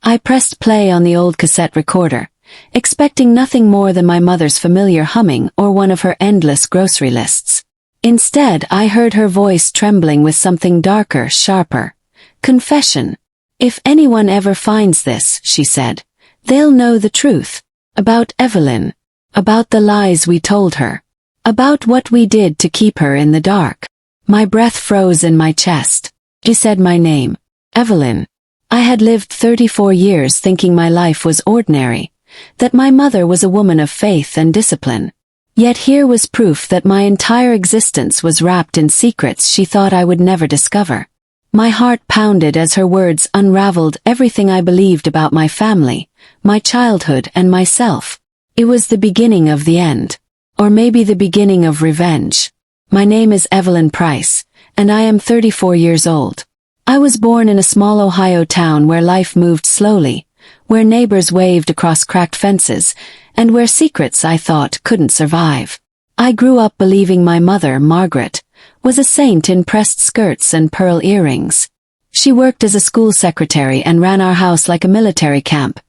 I pressed play on the old cassette recorder, expecting nothing more than my mother's familiar humming or one of her endless grocery lists. Instead, I heard her voice trembling with something darker, sharper. Confession. If anyone ever finds this, she said, they'll know the truth. About Evelyn. About the lies we told her. About what we did to keep her in the dark. My breath froze in my chest. She said my name. Evelyn. I had lived 34 years thinking my life was ordinary, that my mother was a woman of faith and discipline. Yet here was proof that my entire existence was wrapped in secrets she thought I would never discover. My heart pounded as her words unraveled everything I believed about my family, my childhood and myself. It was the beginning of the end. Or maybe the beginning of revenge. My name is Evelyn Price, and I am 34 years old. I was born in a small Ohio town where life moved slowly, where neighbors waved across cracked fences, and where secrets I thought couldn't survive. I grew up believing my mother, Margaret, was a saint in pressed skirts and pearl earrings. She worked as a school secretary and ran our house like a military camp.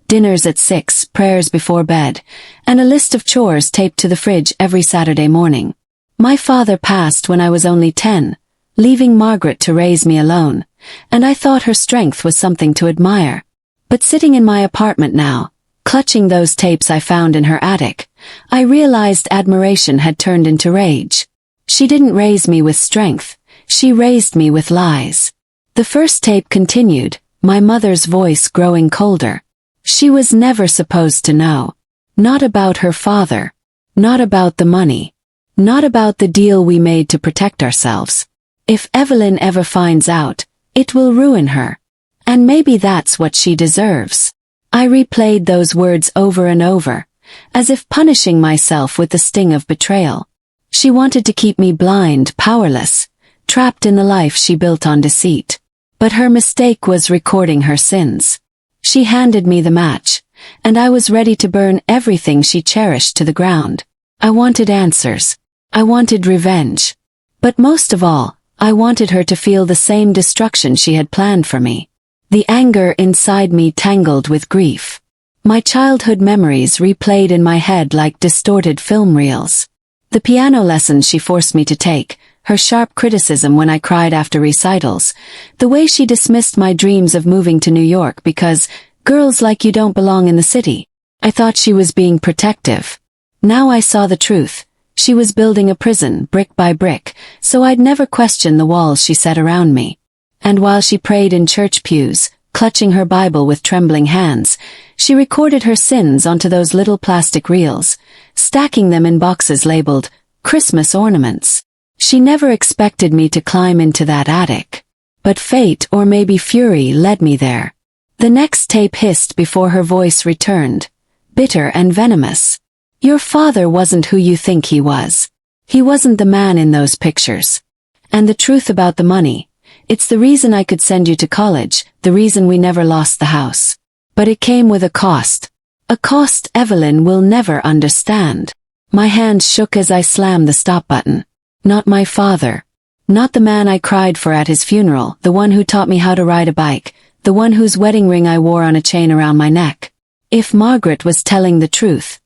Dinners at 6, prayers before bed, and a list of chores taped to the fridge every Saturday morning. My father passed when I was only 10, leaving Margaret to raise me alone, and I thought her strength was something to admire. But sitting in my apartment now, clutching those tapes I found in her attic, I realized admiration had turned into rage. She didn't raise me with strength, she raised me with lies. The first tape continued, my mother's voice growing colder. She was never supposed to know. Not about her father. Not about the money. Not about the deal we made to protect ourselves. If Evelyn ever finds out, it will ruin her. And maybe that's what she deserves. I replayed those words over and over, as if punishing myself with the sting of betrayal. She wanted to keep me blind, powerless, trapped in the life she built on deceit. But her mistake was recording her sins. She handed me the match, and I was ready to burn everything she cherished to the ground. I wanted answers. I wanted revenge. But most of all, I wanted her to feel the same destruction she had planned for me. The anger inside me tangled with grief. My childhood memories replayed in my head like distorted film reels. The piano lessons she forced me to take, her sharp criticism when I cried after recitals, the way she dismissed my dreams of moving to New York because girls like you don't belong in the city. I thought she was being protective. Now I saw the truth. She was building a prison, brick by brick, so I'd never question the walls she set around me. And while she prayed in church pews, clutching her Bible with trembling hands, she recorded her sins onto those little plastic reels, stacking them in boxes labeled Christmas ornaments. She never expected me to climb into that attic. But fate, or maybe fury, led me there. The next tape hissed before her voice returned, bitter and venomous. Your father wasn't who you think he was. He wasn't the man in those pictures. And the truth about the money, it's the reason I could send you to college, the reason we never lost the house. But it came with a cost. A cost Evelyn will never understand. My hands shook as I slammed the stop button. Not my father. Not the man I cried for at his funeral, the one who taught me how to ride a bike, the one whose wedding ring I wore on a chain around my neck. If Margaret was telling the truth,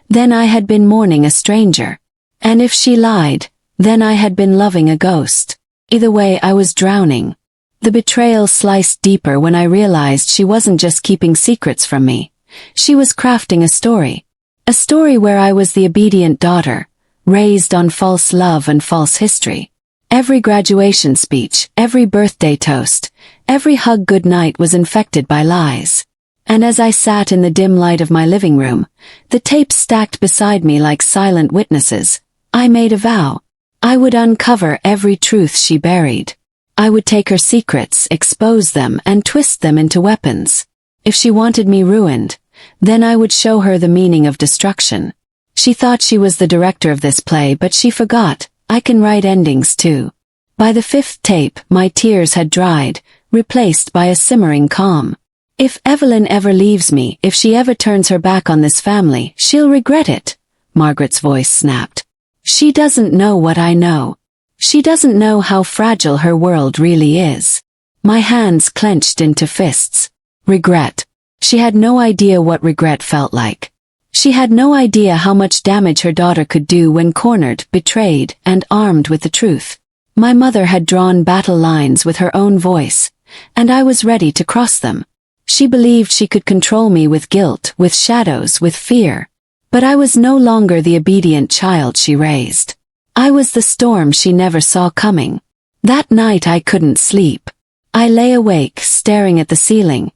then I had been mourning a stranger. And if she lied, then I had been loving a ghost. Either way, I was drowning. The betrayal sliced deeper when I realized she wasn't just keeping secrets from me. She was crafting a story. A story where I was the obedient daughter, raised on false love and false history. Every graduation speech, every birthday toast, every hug goodnight was infected by lies. And as I sat in the dim light of my living room, the tapes stacked beside me like silent witnesses, I made a vow. I would uncover every truth she buried. I would take her secrets, expose them, and twist them into weapons. If she wanted me ruined, then I would show her the meaning of destruction. She thought she was the director of this play, but she forgot, I can write endings too. By the 5th tape, my tears had dried, replaced by a simmering calm. If Evelyn ever leaves me, if she ever turns her back on this family, she'll regret it, Margaret's voice snapped. She doesn't know what I know. She doesn't know how fragile her world really is. My hands clenched into fists. Regret. She had no idea what regret felt like. She had no idea how much damage her daughter could do when cornered, betrayed, and armed with the truth. My mother had drawn battle lines with her own voice, and I was ready to cross them. She believed she could control me with guilt, with shadows, with fear. But I was no longer the obedient child she raised. I was the storm she never saw coming. That night I couldn't sleep. I lay awake, staring at the ceiling,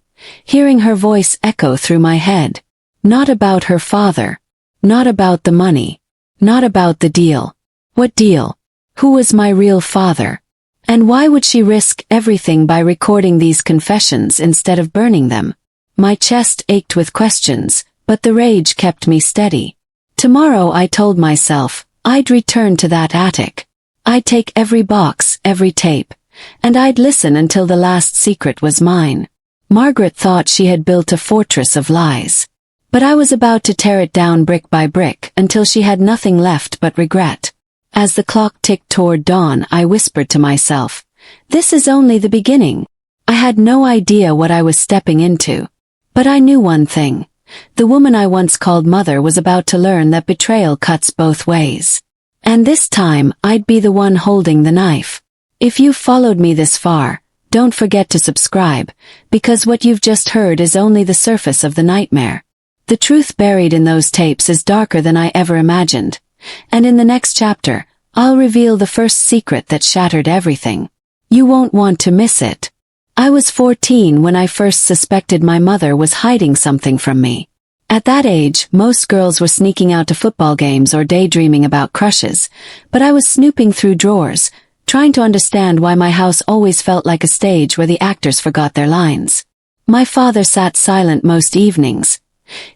hearing her voice echo through my head. Not about her father. Not about the money. Not about the deal. What deal? Who was my real father? And why would she risk everything by recording these confessions instead of burning them? My chest ached with questions, but the rage kept me steady. Tomorrow, I told myself, I'd return to that attic. I'd take every box, every tape, and I'd listen until the last secret was mine. Margaret thought she had built a fortress of lies. But I was about to tear it down brick by brick until she had nothing left but regret. As the clock ticked toward dawn, I whispered to myself, this is only the beginning. I had no idea what I was stepping into. But I knew one thing. The woman I once called mother was about to learn that betrayal cuts both ways. And this time, I'd be the one holding the knife. If you've followed me this far, don't forget to subscribe, because what you've just heard is only the surface of the nightmare. The truth buried in those tapes is darker than I ever imagined. And in the next chapter, I'll reveal the first secret that shattered everything. You won't want to miss it. I was 14 when I first suspected my mother was hiding something from me. At that age, most girls were sneaking out to football games or daydreaming about crushes, but I was snooping through drawers, trying to understand why my house always felt like a stage where the actors forgot their lines. My father sat silent most evenings,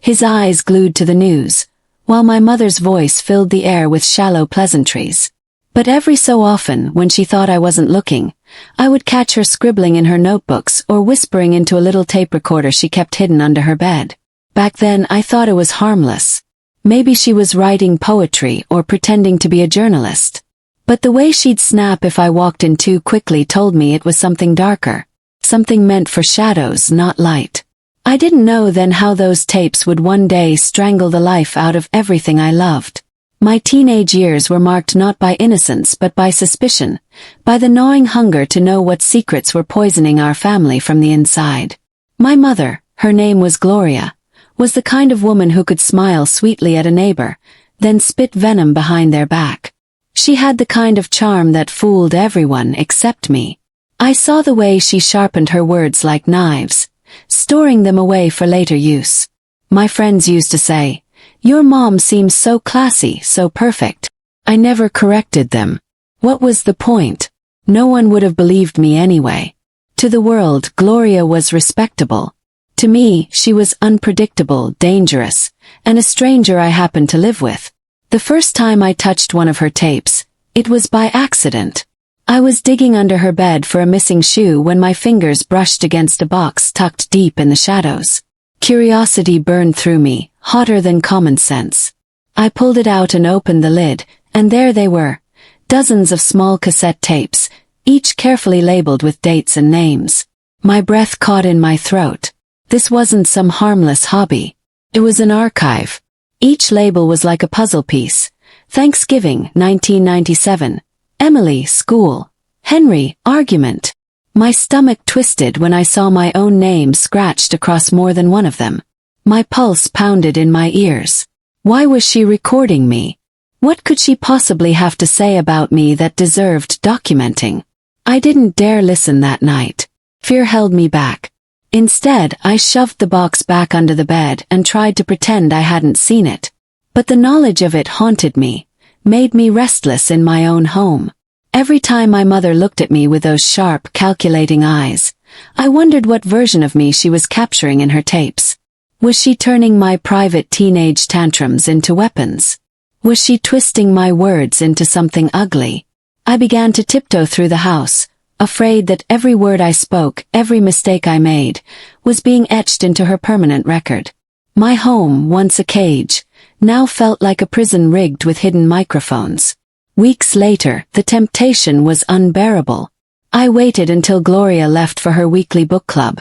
his eyes glued to the news, while my mother's voice filled the air with shallow pleasantries. But every so often, when she thought I wasn't looking, I would catch her scribbling in her notebooks or whispering into a little tape recorder she kept hidden under her bed. Back then, I thought it was harmless. Maybe she was writing poetry or pretending to be a journalist. But the way she'd snap if I walked in too quickly told me it was something darker. Something meant for shadows, not light. I didn't know then how those tapes would one day strangle the life out of everything I loved. My teenage years were marked not by innocence but by suspicion, by the gnawing hunger to know what secrets were poisoning our family from the inside. My mother, her name was Gloria, was the kind of woman who could smile sweetly at a neighbor, then spit venom behind their back. She had the kind of charm that fooled everyone except me. I saw the way she sharpened her words like knives, storing them away for later use. My friends used to say, "Your mom seems so classy, so perfect." I never corrected them. What was the point? No one would have believed me anyway. To the world, Gloria was respectable. To me, she was unpredictable, dangerous, and a stranger I happened to live with. The first time I touched one of her tapes, it was by accident. I was digging under her bed for a missing shoe when my fingers brushed against a box tucked deep in the shadows. Curiosity burned through me, hotter than common sense. I pulled it out and opened the lid, and there they were, dozens of small cassette tapes, each carefully labeled with dates and names. My breath caught in my throat. This wasn't some harmless hobby. It was an archive. Each label was like a puzzle piece. Thanksgiving, 1997. Emily, school. Henry, argument. My stomach twisted when I saw my own name scratched across more than one of them. My pulse pounded in my ears. Why was she recording me? What could she possibly have to say about me that deserved documenting? I didn't dare listen that night. Fear held me back. Instead, I shoved the box back under the bed and tried to pretend I hadn't seen it. But the knowledge of it haunted me, made me restless in my own home. Every time my mother looked at me with those sharp, calculating eyes, I wondered what version of me she was capturing in her tapes. Was she turning my private teenage tantrums into weapons? Was she twisting my words into something ugly? I began to tiptoe through the house, afraid that every word I spoke, every mistake I made, was being etched into her permanent record. My home, once a cage, now felt like a prison rigged with hidden microphones. Weeks later, the temptation was unbearable. I waited until Gloria left for her weekly book club,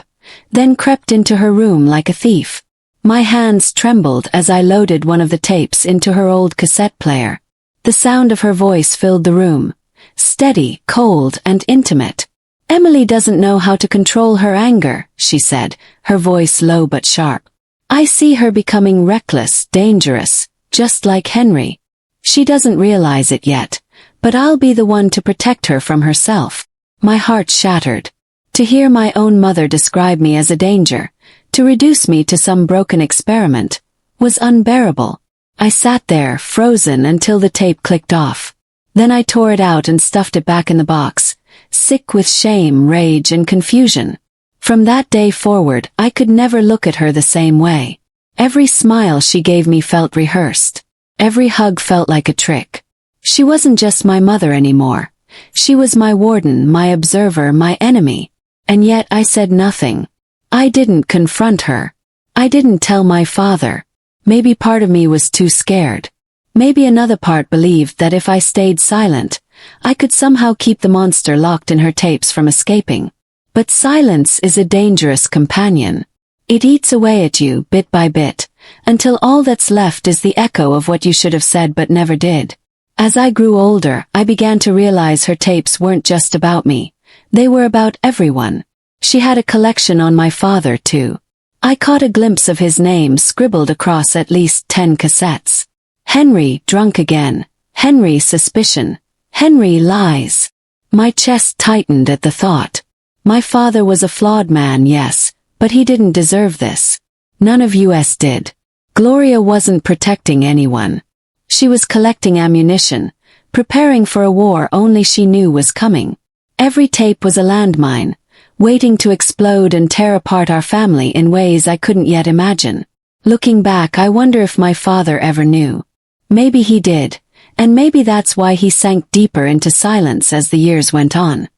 then crept into her room like a thief. My hands trembled as I loaded one of the tapes into her old cassette player. The sound of her voice filled the room, steady, cold, and intimate. "Emily doesn't know how to control her anger," she said, her voice low but sharp. "I see her becoming reckless, dangerous, just like Henry. She doesn't realize it yet, but I'll be the one to protect her from herself." My heart shattered. To hear my own mother describe me as a danger, to reduce me to some broken experiment, was unbearable. I sat there, frozen, until the tape clicked off. Then I tore it out and stuffed it back in the box, sick with shame, rage, and confusion. From that day forward, I could never look at her the same way. Every smile she gave me felt rehearsed. Every hug felt like a trick. She wasn't just my mother anymore. She was my warden, my observer, my enemy. And yet I said nothing. I didn't confront her. I didn't tell my father. Maybe part of me was too scared. Maybe another part believed that if I stayed silent, I could somehow keep the monster locked in her tapes from escaping. But silence is a dangerous companion. It eats away at you bit by bit, until all that's left is the echo of what you should have said but never did. As I grew older, I began to realize her tapes weren't just about me. They were about everyone. She had a collection on my father, too. I caught a glimpse of his name scribbled across at least 10 cassettes. Henry, drunk again. Henry, suspicion. Henry, lies. My chest tightened at the thought. My father was a flawed man, yes, but he didn't deserve this. None of us did. Gloria wasn't protecting anyone. She was collecting ammunition, preparing for a war only she knew was coming. Every tape was a landmine, waiting to explode and tear apart our family in ways I couldn't yet imagine. Looking back, I wonder if my father ever knew. Maybe he did, and maybe that's why he sank deeper into silence as the years went on.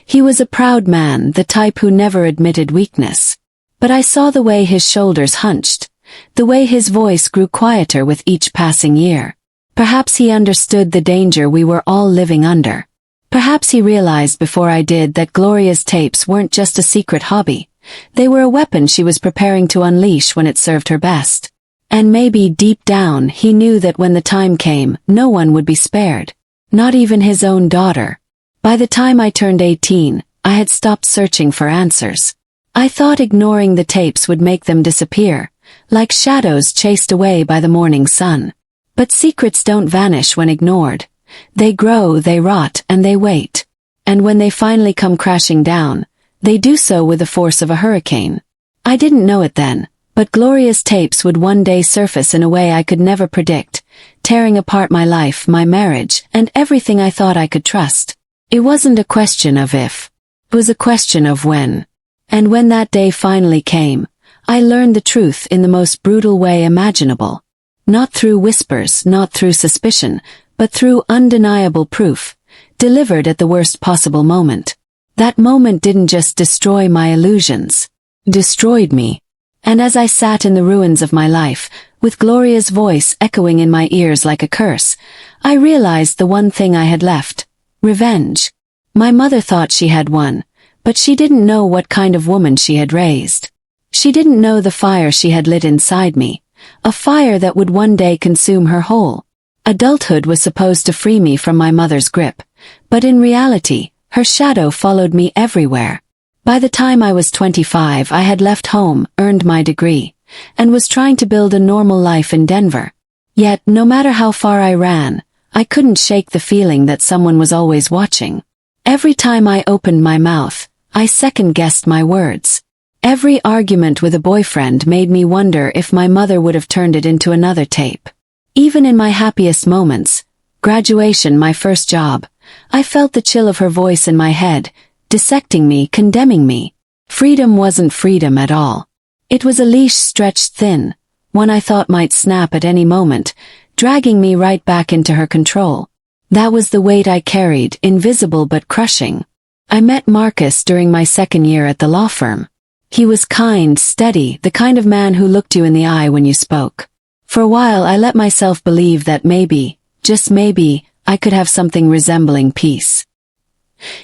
He was a proud man, the type who never admitted weakness. But I saw the way his shoulders hunched, the way his voice grew quieter with each passing year. Perhaps he understood the danger we were all living under. Perhaps he realized before I did that Gloria's tapes weren't just a secret hobby. They were a weapon she was preparing to unleash when it served her best. And maybe deep down he knew that when the time came, no one would be spared. Not even his own daughter. By the time I turned 18, I had stopped searching for answers. I thought ignoring the tapes would make them disappear, like shadows chased away by the morning sun. But secrets don't vanish when ignored. They grow, they rot, and they wait. And when they finally come crashing down, they do so with the force of a hurricane. I didn't know it then, but Gloria's tapes would one day surface in a way I could never predict, tearing apart my life, my marriage, and everything I thought I could trust. It wasn't a question of if. It was a question of when. And when that day finally came, I learned the truth in the most brutal way imaginable. Not through whispers, not through suspicion, but through undeniable proof, delivered at the worst possible moment. That moment didn't just destroy my illusions. Destroyed me. And as I sat in the ruins of my life, with Gloria's voice echoing in my ears like a curse, I realized the one thing I had left. Revenge. My mother thought she had won, but she didn't know what kind of woman she had raised. She didn't know the fire she had lit inside me, a fire that would one day consume her whole. Adulthood was supposed to free me from my mother's grip, but in reality, her shadow followed me everywhere. By the time I was 25, I had left home, earned my degree, and was trying to build a normal life in Denver. Yet, no matter how far I ran, I couldn't shake the feeling that someone was always watching. Every time I opened my mouth, I second-guessed my words. Every argument with a boyfriend made me wonder if my mother would have turned it into another tape. Even in my happiest moments, graduation, my first job, I felt the chill of her voice in my head, dissecting me, condemning me. Freedom wasn't freedom at all. It was a leash stretched thin, one I thought might snap at any moment, dragging me right back into her control. That was the weight I carried, invisible but crushing. I met Marcus during my second year at the law firm. He was kind, steady, the kind of man who looked you in the eye when you spoke. For a while I let myself believe that maybe, just maybe, I could have something resembling peace.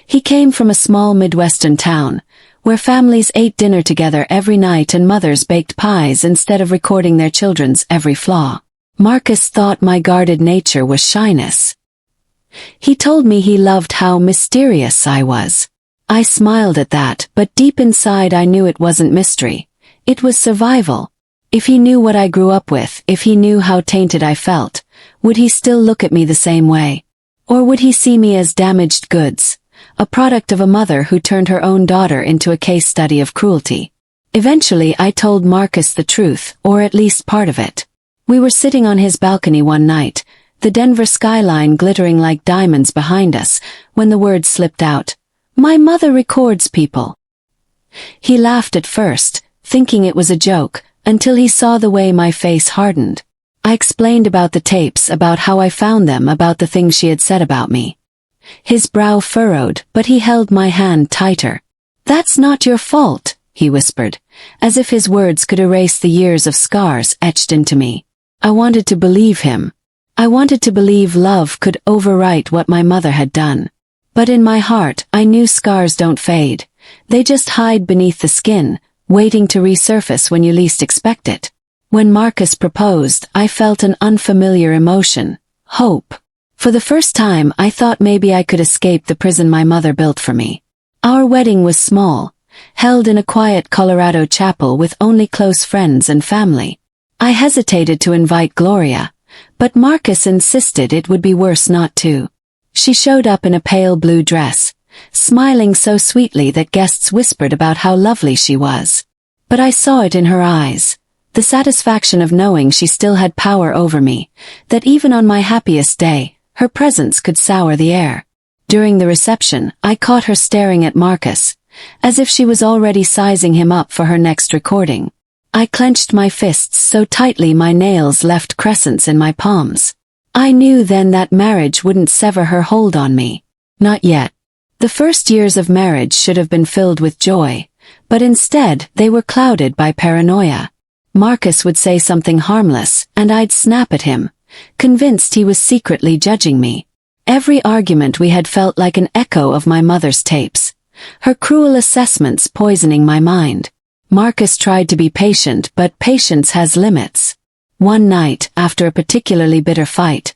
He came from a small Midwestern town, where families ate dinner together every night and mothers baked pies instead of recording their children's every flaw. Marcus thought my guarded nature was shyness. He told me he loved how mysterious I was. I smiled at that, but deep inside I knew it wasn't mystery. It was survival. If he knew what I grew up with, if he knew how tainted I felt, would he still look at me the same way? Or would he see me as damaged goods, a product of a mother who turned her own daughter into a case study of cruelty? Eventually I told Marcus the truth, or at least part of it. We were sitting on his balcony one night, the Denver skyline glittering like diamonds behind us, when the words slipped out, "My mother records people." He laughed at first, thinking it was a joke, until he saw the way my face hardened. I explained about the tapes, about how I found them, about the things she had said about me. His brow furrowed, but he held my hand tighter. "That's not your fault," he whispered, as if his words could erase the years of scars etched into me. I wanted to believe him. I wanted to believe love could overwrite what my mother had done. But in my heart, I knew scars don't fade. They just hide beneath the skin, waiting to resurface when you least expect it. When Marcus proposed, I felt an unfamiliar emotion, hope. For the first time, I thought maybe I could escape the prison my mother built for me. Our wedding was small, held in a quiet Colorado chapel with only close friends and family. I hesitated to invite Gloria, but Marcus insisted it would be worse not to. She showed up in a pale blue dress, smiling so sweetly that guests whispered about how lovely she was. But I saw it in her eyes, the satisfaction of knowing she still had power over me, that even on my happiest day, her presence could sour the air. During the reception, I caught her staring at Marcus, as if she was already sizing him up for her next recording. I clenched my fists so tightly my nails left crescents in my palms. I knew then that marriage wouldn't sever her hold on me. Not yet. The first years of marriage should have been filled with joy, but instead they were clouded by paranoia. Marcus would say something harmless, and I'd snap at him, convinced he was secretly judging me. Every argument we had felt like an echo of my mother's tapes, her cruel assessments poisoning my mind. Marcus tried to be patient, but patience has limits. One night, after a particularly bitter fight,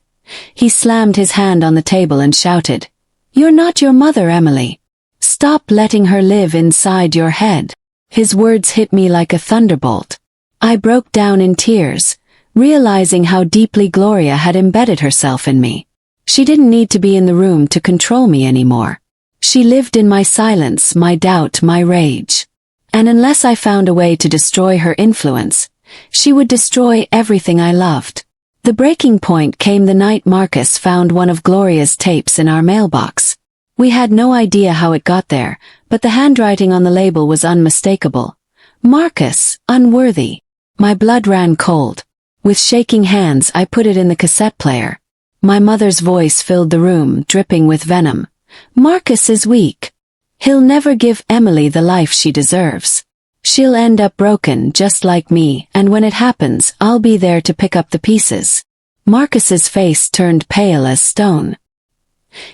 he slammed his hand on the table and shouted, "You're not your mother, Emily. Stop letting her live inside your head." His words hit me like a thunderbolt. I broke down in tears, realizing how deeply Gloria had embedded herself in me. She didn't need to be in the room to control me anymore. She lived in my silence, my doubt, my rage. And unless I found a way to destroy her influence, she would destroy everything I loved. The breaking point came the night Marcus found one of Gloria's tapes in our mailbox. We had no idea how it got there, but the handwriting on the label was unmistakable. Marcus, unworthy. My blood ran cold. With shaking hands, I put it in the cassette player. My mother's voice filled the room, dripping with venom. "Marcus is weak. He'll never give Emily the life she deserves. She'll end up broken just like me, and when it happens, I'll be there to pick up the pieces." Marcus's face turned pale as stone.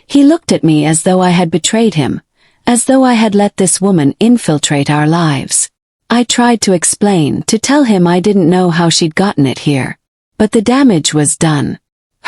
He looked at me as though I had betrayed him, as though I had let this woman infiltrate our lives. I tried to explain, to tell him I didn't know how she'd gotten it here. But the damage was done.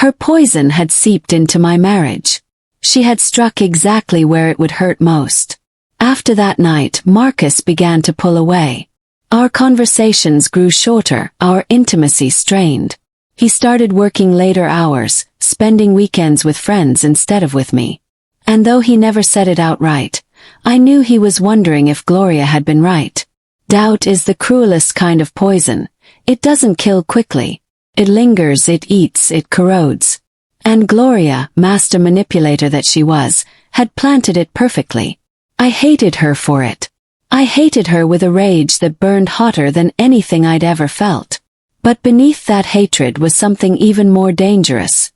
Her poison had seeped into my marriage. She had struck exactly where it would hurt most. After that night, Marcus began to pull away. Our conversations grew shorter, our intimacy strained. He started working later hours, spending weekends with friends instead of with me. And though he never said it outright, I knew he was wondering if Gloria had been right. Doubt is the cruelest kind of poison. It doesn't kill quickly. It lingers, it eats, it corrodes. And Gloria, master manipulator that she was, had planted it perfectly. I hated her for it. I hated her with a rage that burned hotter than anything I'd ever felt. But beneath that hatred was something even more dangerous.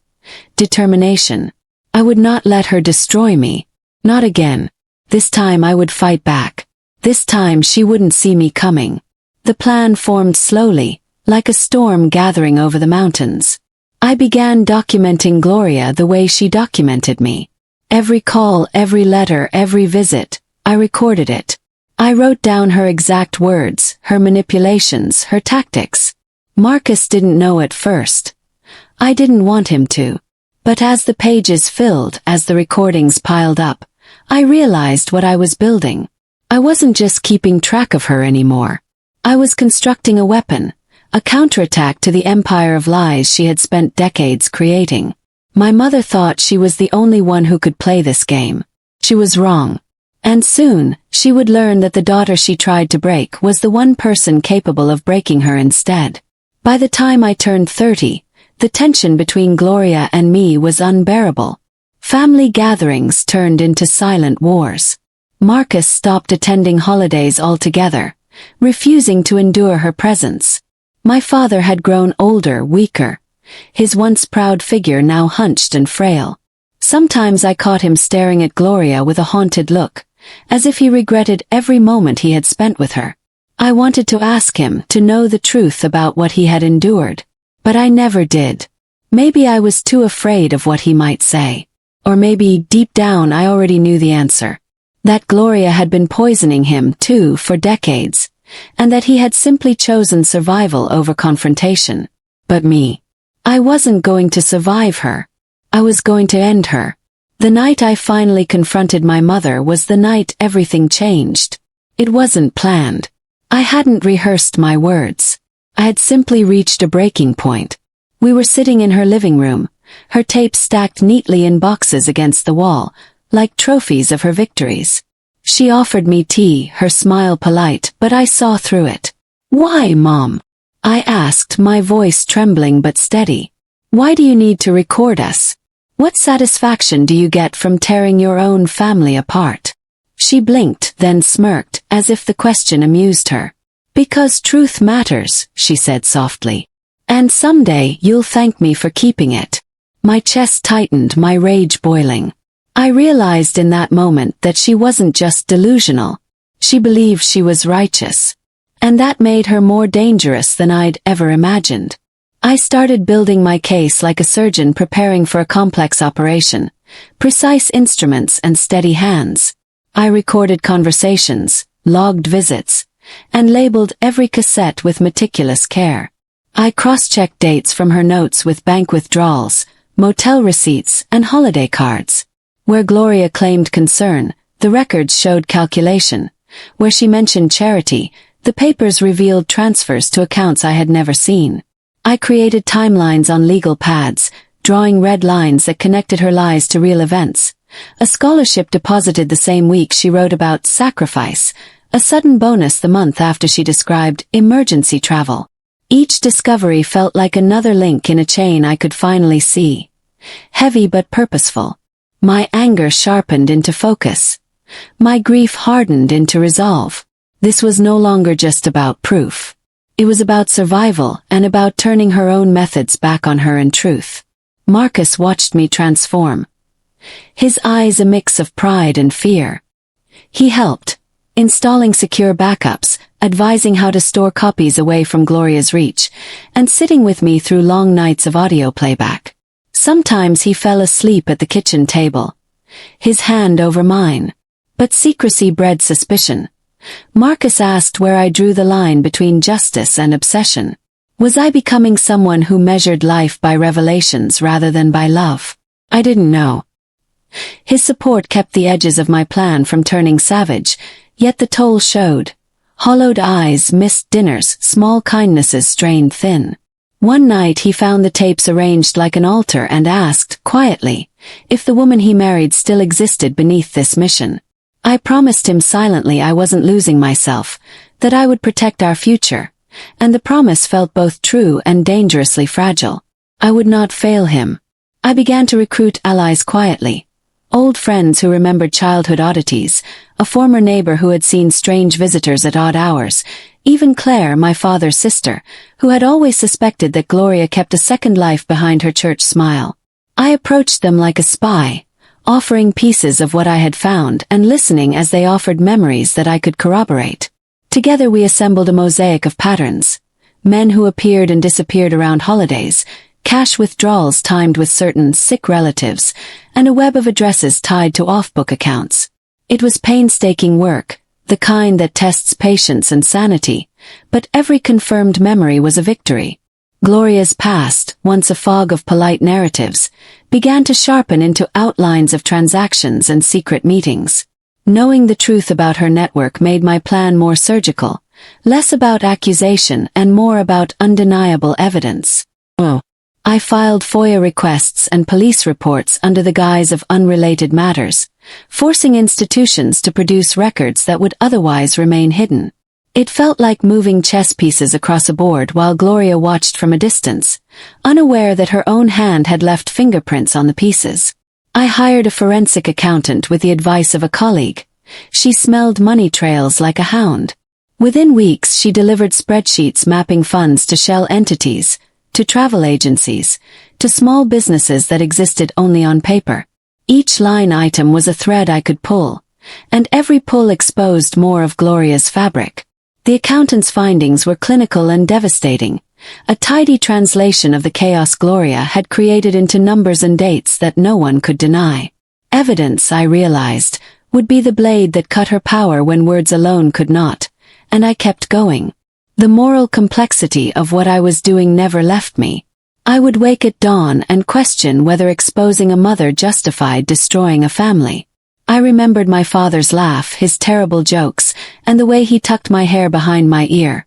Determination. I would not let her destroy me. Not again. This time I would fight back. This time she wouldn't see me coming. The plan formed slowly, like a storm gathering over the mountains. I began documenting Gloria the way she documented me. Every call, every letter, every visit, I recorded it. I wrote down her exact words, her manipulations, her tactics. Marcus didn't know at first. I didn't want him to. But as the pages filled, as the recordings piled up, I realized what I was building. I wasn't just keeping track of her anymore. I was constructing a weapon, a counterattack to the empire of lies she had spent decades creating. My mother thought she was the only one who could play this game. She was wrong. And soon, she would learn that the daughter she tried to break was the one person capable of breaking her instead. By the time I turned 30, the tension between Gloria and me was unbearable. Family gatherings turned into silent wars. Marcus stopped attending holidays altogether, refusing to endure her presence. My father had grown older, weaker. His once proud figure now hunched and frail. Sometimes I caught him staring at Gloria with a haunted look, as if he regretted every moment he had spent with her. I wanted to ask him to know the truth about what he had endured, but I never did. Maybe I was too afraid of what he might say. Or maybe, deep down, I already knew the answer. That Gloria had been poisoning him, too, for decades, and that he had simply chosen survival over confrontation. But me. I wasn't going to survive her. I was going to end her. The night I finally confronted my mother was the night everything changed. It wasn't planned. I hadn't rehearsed my words. I had simply reached a breaking point. We were sitting in her living room, her tapes stacked neatly in boxes against the wall, like trophies of her victories. She offered me tea, her smile polite, but I saw through it. "Why, Mom?" I asked, my voice trembling but steady. "Why do you need to record us? What satisfaction do you get from tearing your own family apart?" She blinked, then smirked, as if the question amused her. "Because truth matters," she said softly. "And someday you'll thank me for keeping it." My chest tightened, my rage boiling. I realized in that moment that she wasn't just delusional. She believed she was righteous. And that made her more dangerous than I'd ever imagined. I started building my case like a surgeon preparing for a complex operation. Precise instruments and steady hands. I recorded conversations, logged visits, and labeled every cassette with meticulous care. I cross-checked dates from her notes with bank withdrawals, motel receipts, and holiday cards. Where Gloria claimed concern, the records showed calculation. Where she mentioned charity, the papers revealed transfers to accounts I had never seen. I created timelines on legal pads, drawing red lines that connected her lies to real events. A scholarship deposited the same week she wrote about sacrifice, a sudden bonus the month after she described emergency travel. Each discovery felt like another link in a chain I could finally see. Heavy but purposeful. My anger sharpened into focus. My grief hardened into resolve. This was no longer just about proof. It was about survival and about turning her own methods back on her and truth. Marcus watched me transform. His eyes a mix of pride and fear. He helped, installing secure backups, advising how to store copies away from Gloria's reach, and sitting with me through long nights of audio playback. Sometimes he fell asleep at the kitchen table, his hand over mine. But secrecy bred suspicion. Marcus asked where I drew the line between justice and obsession. Was I becoming someone who measured life by revelations rather than by love? I didn't know. His support kept the edges of my plan from turning savage, yet the toll showed. Hollowed eyes, missed dinners, small kindnesses strained thin. One night he found the tapes arranged like an altar and asked, quietly, if the woman he married still existed beneath this mission. I promised him silently I wasn't losing myself, that I would protect our future, and the promise felt both true and dangerously fragile. I would not fail him. I began to recruit allies quietly. Old friends who remembered childhood oddities, a former neighbor who had seen strange visitors at odd hours, even Claire, my father's sister, who had always suspected that Gloria kept a second life behind her church smile. I approached them like a spy, offering pieces of what I had found and listening as they offered memories that I could corroborate. Together we assembled a mosaic of patterns. Men who appeared and disappeared around holidays, cash withdrawals timed with certain sick relatives, and a web of addresses tied to off-book accounts. It was painstaking work, the kind that tests patience and sanity, but every confirmed memory was a victory. Gloria's past, once a fog of polite narratives, began to sharpen into outlines of transactions and secret meetings. Knowing the truth about her network made my plan more surgical, less about accusation and more about undeniable evidence. I filed FOIA requests and police reports under the guise of unrelated matters, forcing institutions to produce records that would otherwise remain hidden. It felt like moving chess pieces across a board while Gloria watched from a distance, unaware that her own hand had left fingerprints on the pieces. I hired a forensic accountant with the advice of a colleague. She smelled money trails like a hound. Within weeks she delivered spreadsheets mapping funds to shell entities, to travel agencies, to small businesses that existed only on paper. Each line item was a thread I could pull, and every pull exposed more of Gloria's fabric. The accountant's findings were clinical and devastating, a tidy translation of the chaos Gloria had created into numbers and dates that no one could deny. Evidence, I realized, would be the blade that cut her power when words alone could not, and I kept going. The moral complexity of what I was doing never left me. I would wake at dawn and question whether exposing a mother justified destroying a family. I remembered my father's laugh, his terrible jokes, and the way he tucked my hair behind my ear.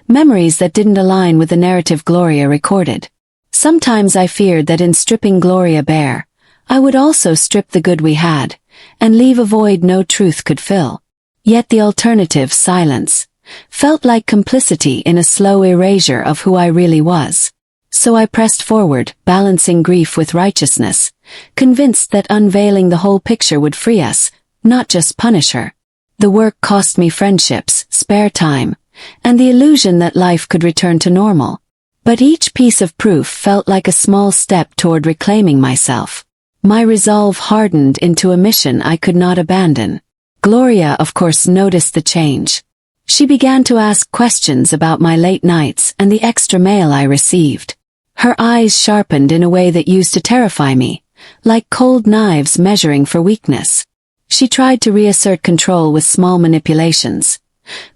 Memories that didn't align with the narrative Gloria recorded. Sometimes I feared that in stripping Gloria bare, I would also strip the good we had, and leave a void no truth could fill. Yet the alternative, silence, felt like complicity in a slow erasure of who I really was. So I pressed forward, balancing grief with righteousness, convinced that unveiling the whole picture would free us, not just punish her. The work cost me friendships, spare time, and the illusion that life could return to normal. But each piece of proof felt like a small step toward reclaiming myself. My resolve hardened into a mission I could not abandon. Gloria, of course, noticed the change. She began to ask questions about my late nights and the extra mail I received. Her eyes sharpened in a way that used to terrify me, like cold knives measuring for weakness. She tried to reassert control with small manipulations,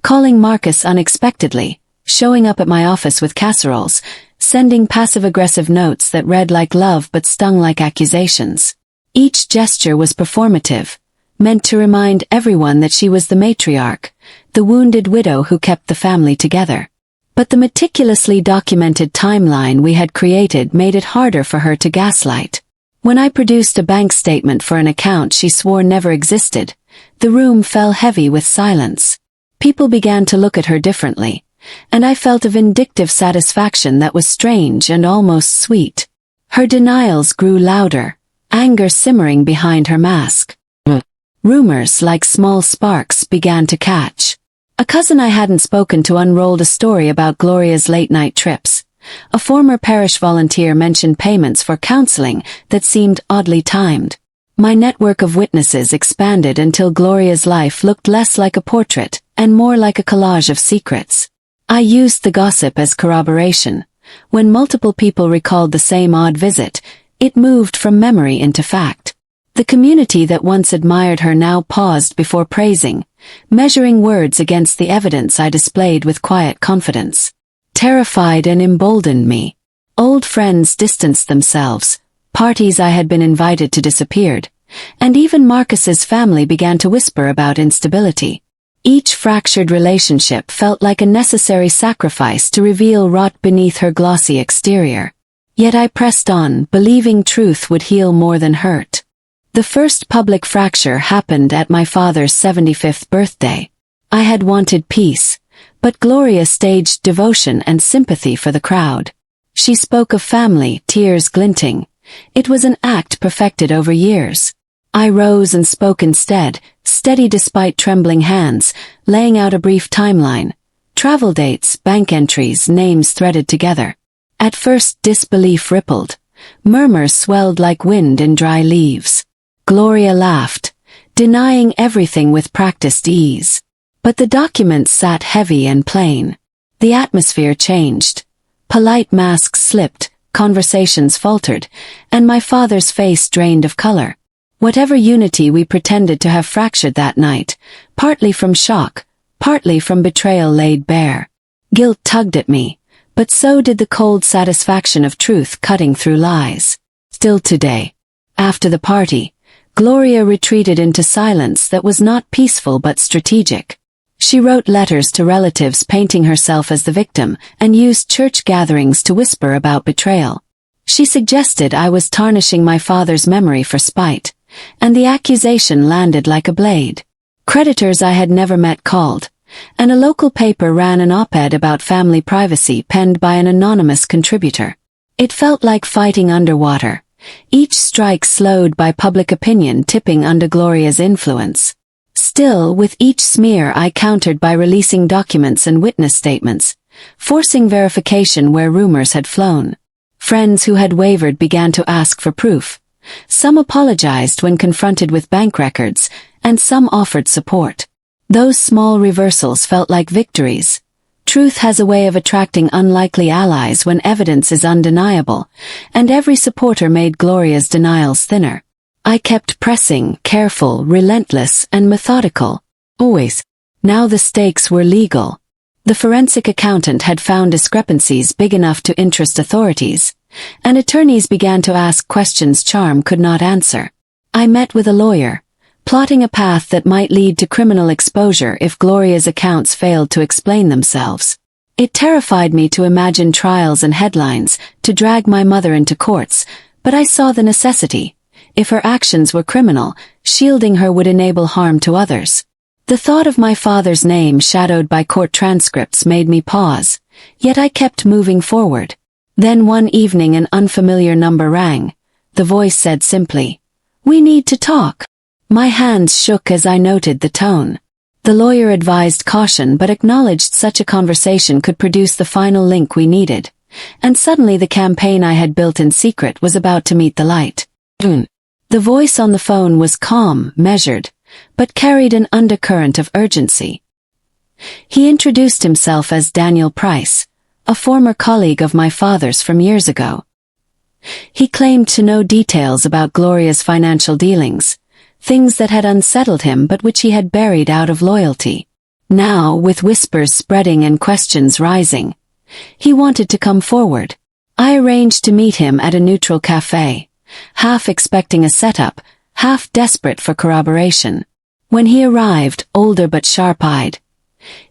calling Marcus unexpectedly, showing up at my office with casseroles, sending passive-aggressive notes that read like love but stung like accusations. Each gesture was performative, meant to remind everyone that she was the matriarch, the wounded widow who kept the family together. But the meticulously documented timeline we had created made it harder for her to gaslight. When I produced a bank statement for an account she swore never existed, the room fell heavy with silence. People began to look at her differently, and I felt a vindictive satisfaction that was strange and almost sweet. Her denials grew louder, anger simmering behind her mask. Rumors like small sparks began to catch. A cousin I hadn't spoken to unrolled a story about Gloria's late-night trips. A former parish volunteer mentioned payments for counseling that seemed oddly timed. My network of witnesses expanded until Gloria's life looked less like a portrait and more like a collage of secrets. I used the gossip as corroboration. When multiple people recalled the same odd visit, it moved from memory into fact. The community that once admired her now paused before praising, measuring words against the evidence I displayed with quiet confidence. Terrified and emboldened me. Old friends distanced themselves, parties I had been invited to disappeared, and even Marcus's family began to whisper about instability. Each fractured relationship felt like a necessary sacrifice to reveal rot beneath her glossy exterior. Yet I pressed on, believing truth would heal more than hurt. The first public fracture happened at my father's 75th birthday. I had wanted peace, but Gloria staged devotion and sympathy for the crowd. She spoke of family, tears glinting. It was an act perfected over years. I rose and spoke instead, steady despite trembling hands, laying out a brief timeline. Travel dates, bank entries, names threaded together. At first disbelief rippled. Murmurs swelled like wind in dry leaves. Gloria laughed, denying everything with practiced ease. But the documents sat heavy and plain. The atmosphere changed. Polite masks slipped, conversations faltered, and my father's face drained of color. Whatever unity we pretended to have fractured that night, partly from shock, partly from betrayal laid bare. Guilt tugged at me, but so did the cold satisfaction of truth cutting through lies. Still today, after the party, Gloria retreated into silence that was not peaceful but strategic. She wrote letters to relatives painting herself as the victim and used church gatherings to whisper about betrayal. She suggested I was tarnishing my father's memory for spite, and the accusation landed like a blade. Creditors I had never met called, and a local paper ran an op-ed about family privacy penned by an anonymous contributor. It felt like fighting underwater, each strike slowed by public opinion tipping under Gloria's influence. Still, with each smear I countered by releasing documents and witness statements, forcing verification where rumors had flown. Friends who had wavered began to ask for proof. Some apologized when confronted with bank records, and some offered support. Those small reversals felt like victories. Truth has a way of attracting unlikely allies when evidence is undeniable, and every supporter made Gloria's denials thinner. I kept pressing, careful, relentless, and methodical. Always. Now the stakes were legal. The forensic accountant had found discrepancies big enough to interest authorities, and attorneys began to ask questions charm could not answer. I met with a lawyer, plotting a path that might lead to criminal exposure if Gloria's accounts failed to explain themselves. It terrified me to imagine trials and headlines, to drag my mother into courts, but I saw the necessity. If her actions were criminal, shielding her would enable harm to others. The thought of my father's name shadowed by court transcripts made me pause, yet I kept moving forward. Then one evening an unfamiliar number rang. The voice said simply, "We need to talk." My hands shook as I noted the tone. The lawyer advised caution but acknowledged such a conversation could produce the final link we needed. And suddenly the campaign I had built in secret was about to meet the light. The voice on the phone was calm, measured, but carried an undercurrent of urgency. He introduced himself as Daniel Price, a former colleague of my father's from years ago. He claimed to know details about Gloria's financial dealings, things that had unsettled him but which he had buried out of loyalty. Now, with whispers spreading and questions rising, he wanted to come forward. I arranged to meet him at a neutral cafe, half expecting a setup, half desperate for corroboration. When he arrived, older but sharp-eyed,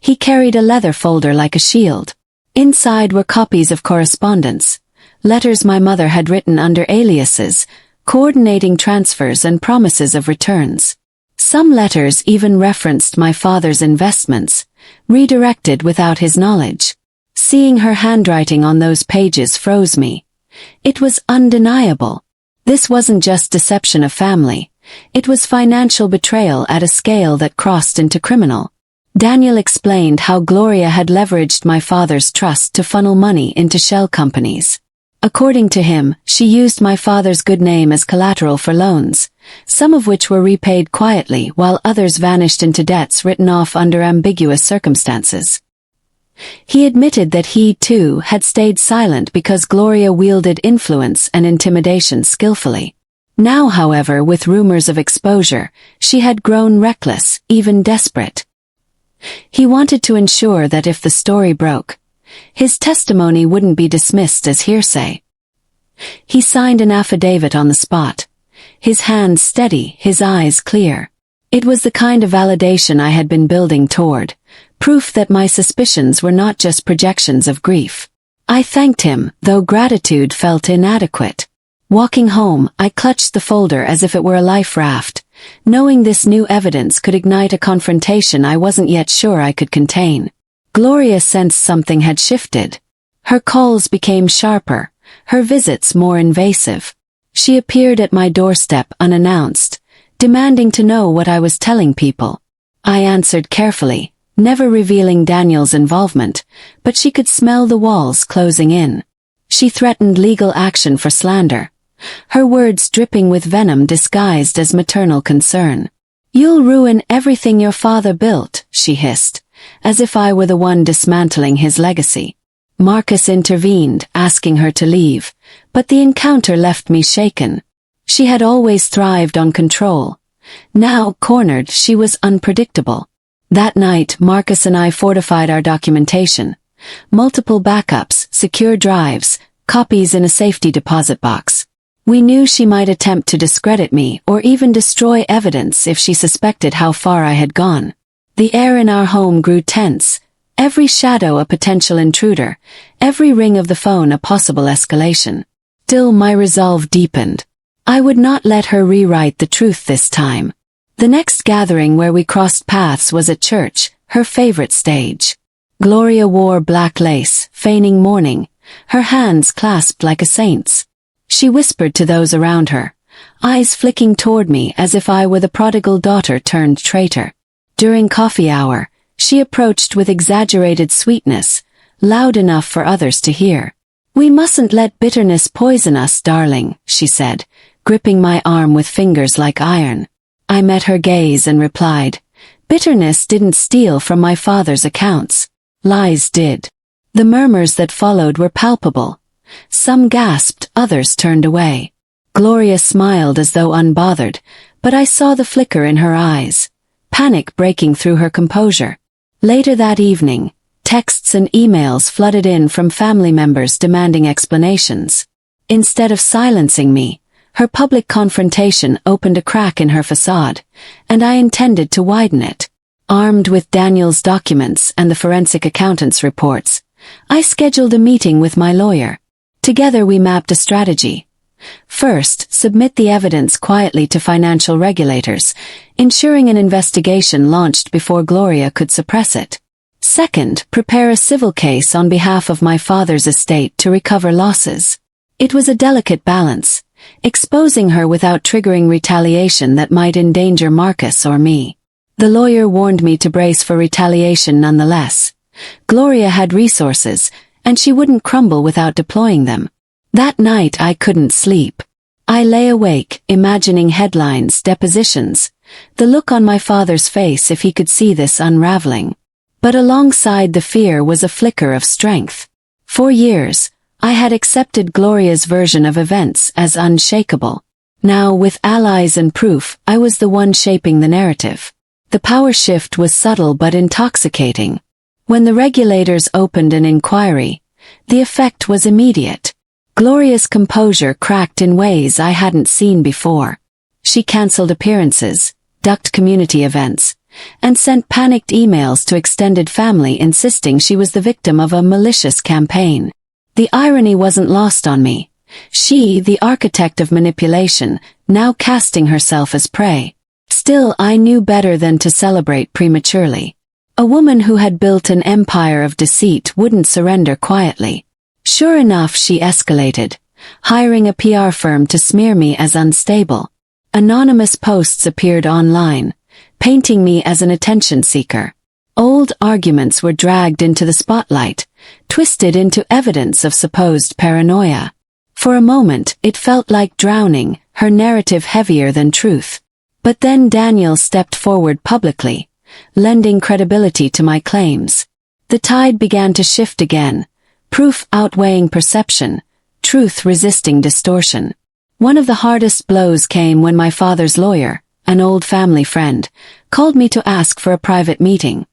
he carried a leather folder like a shield. Inside were copies of correspondence, letters my mother had written under aliases, coordinating transfers and promises of returns. Some letters even referenced my father's investments, redirected without his knowledge. Seeing her handwriting on those pages froze me. It was undeniable. This wasn't just deception of family. It was financial betrayal at a scale that crossed into criminal. Daniel explained how Gloria had leveraged my father's trust to funnel money into shell companies. According to him, she used my father's good name as collateral for loans, some of which were repaid quietly while others vanished into debts written off under ambiguous circumstances. He admitted that he, too, had stayed silent because Gloria wielded influence and intimidation skillfully. Now, however, with rumors of exposure, she had grown reckless, even desperate. He wanted to ensure that if the story broke, his testimony wouldn't be dismissed as hearsay. He signed an affidavit on the spot, his hands steady, his eyes clear. It was the kind of validation I had been building toward, proof that my suspicions were not just projections of grief. I thanked him, though gratitude felt inadequate. Walking home, I clutched the folder as if it were a life raft, knowing this new evidence could ignite a confrontation I wasn't yet sure I could contain. Gloria sensed something had shifted. Her calls became sharper, her visits more invasive. She appeared at my doorstep unannounced, demanding to know what I was telling people. I answered carefully, never revealing Daniel's involvement, but she could smell the walls closing in. She threatened legal action for slander, her words dripping with venom disguised as maternal concern. "You'll ruin everything your father built," she hissed, as if I were the one dismantling his legacy. Marcus intervened, asking her to leave, but the encounter left me shaken. She had always thrived on control. Now, cornered, she was unpredictable. That night, Marcus and I fortified our documentation. Multiple backups, secure drives, copies in a safety deposit box. We knew she might attempt to discredit me or even destroy evidence if she suspected how far I had gone. The air in our home grew tense, every shadow a potential intruder, every ring of the phone a possible escalation. Still, my resolve deepened. I would not let her rewrite the truth this time. The next gathering where we crossed paths was at church, her favorite stage. Gloria wore black lace, feigning mourning, her hands clasped like a saint's. She whispered to those around her, eyes flicking toward me as if I were the prodigal daughter turned traitor. During coffee hour, she approached with exaggerated sweetness, loud enough for others to hear. "We mustn't let bitterness poison us, darling," she said, gripping my arm with fingers like iron. I met her gaze and replied, "Bitterness didn't steal from my father's accounts. Lies did." The murmurs that followed were palpable. Some gasped, others turned away. Gloria smiled as though unbothered, but I saw the flicker in her eyes, panic breaking through her composure. Later that evening, texts and emails flooded in from family members demanding explanations. Instead of silencing me, her public confrontation opened a crack in her facade, and I intended to widen it. Armed with Daniel's documents and the forensic accountant's reports, I scheduled a meeting with my lawyer. Together we mapped a strategy. First, submit the evidence quietly to financial regulators, ensuring an investigation launched before Gloria could suppress it. Second, prepare a civil case on behalf of my father's estate to recover losses. It was a delicate balance, exposing her without triggering retaliation that might endanger Marcus or me. The lawyer warned me to brace for retaliation nonetheless. Gloria had resources, and she wouldn't crumble without deploying them. That night I couldn't sleep. I lay awake, imagining headlines, depositions, the look on my father's face if he could see this unraveling. But alongside the fear was a flicker of strength. For years, I had accepted Gloria's version of events as unshakable. Now, with allies and proof, I was the one shaping the narrative. The power shift was subtle but intoxicating. When the regulators opened an inquiry, the effect was immediate. Gloria's composure cracked in ways I hadn't seen before. She canceled appearances, ducked community events, and sent panicked emails to extended family insisting she was the victim of a malicious campaign. The irony wasn't lost on me. She, the architect of manipulation, now casting herself as prey. Still, I knew better than to celebrate prematurely. A woman who had built an empire of deceit wouldn't surrender quietly. Sure enough, she escalated, hiring a PR firm to smear me as unstable. Anonymous posts appeared online, painting me as an attention seeker. Old arguments were dragged into the spotlight, twisted into evidence of supposed paranoia. For a moment, it felt like drowning, her narrative heavier than truth. But then Daniel stepped forward publicly, lending credibility to my claims. The tide began to shift again, proof outweighing perception, truth resisting distortion. One of the hardest blows came when my father's lawyer, an old family friend, called me to ask for a private meeting.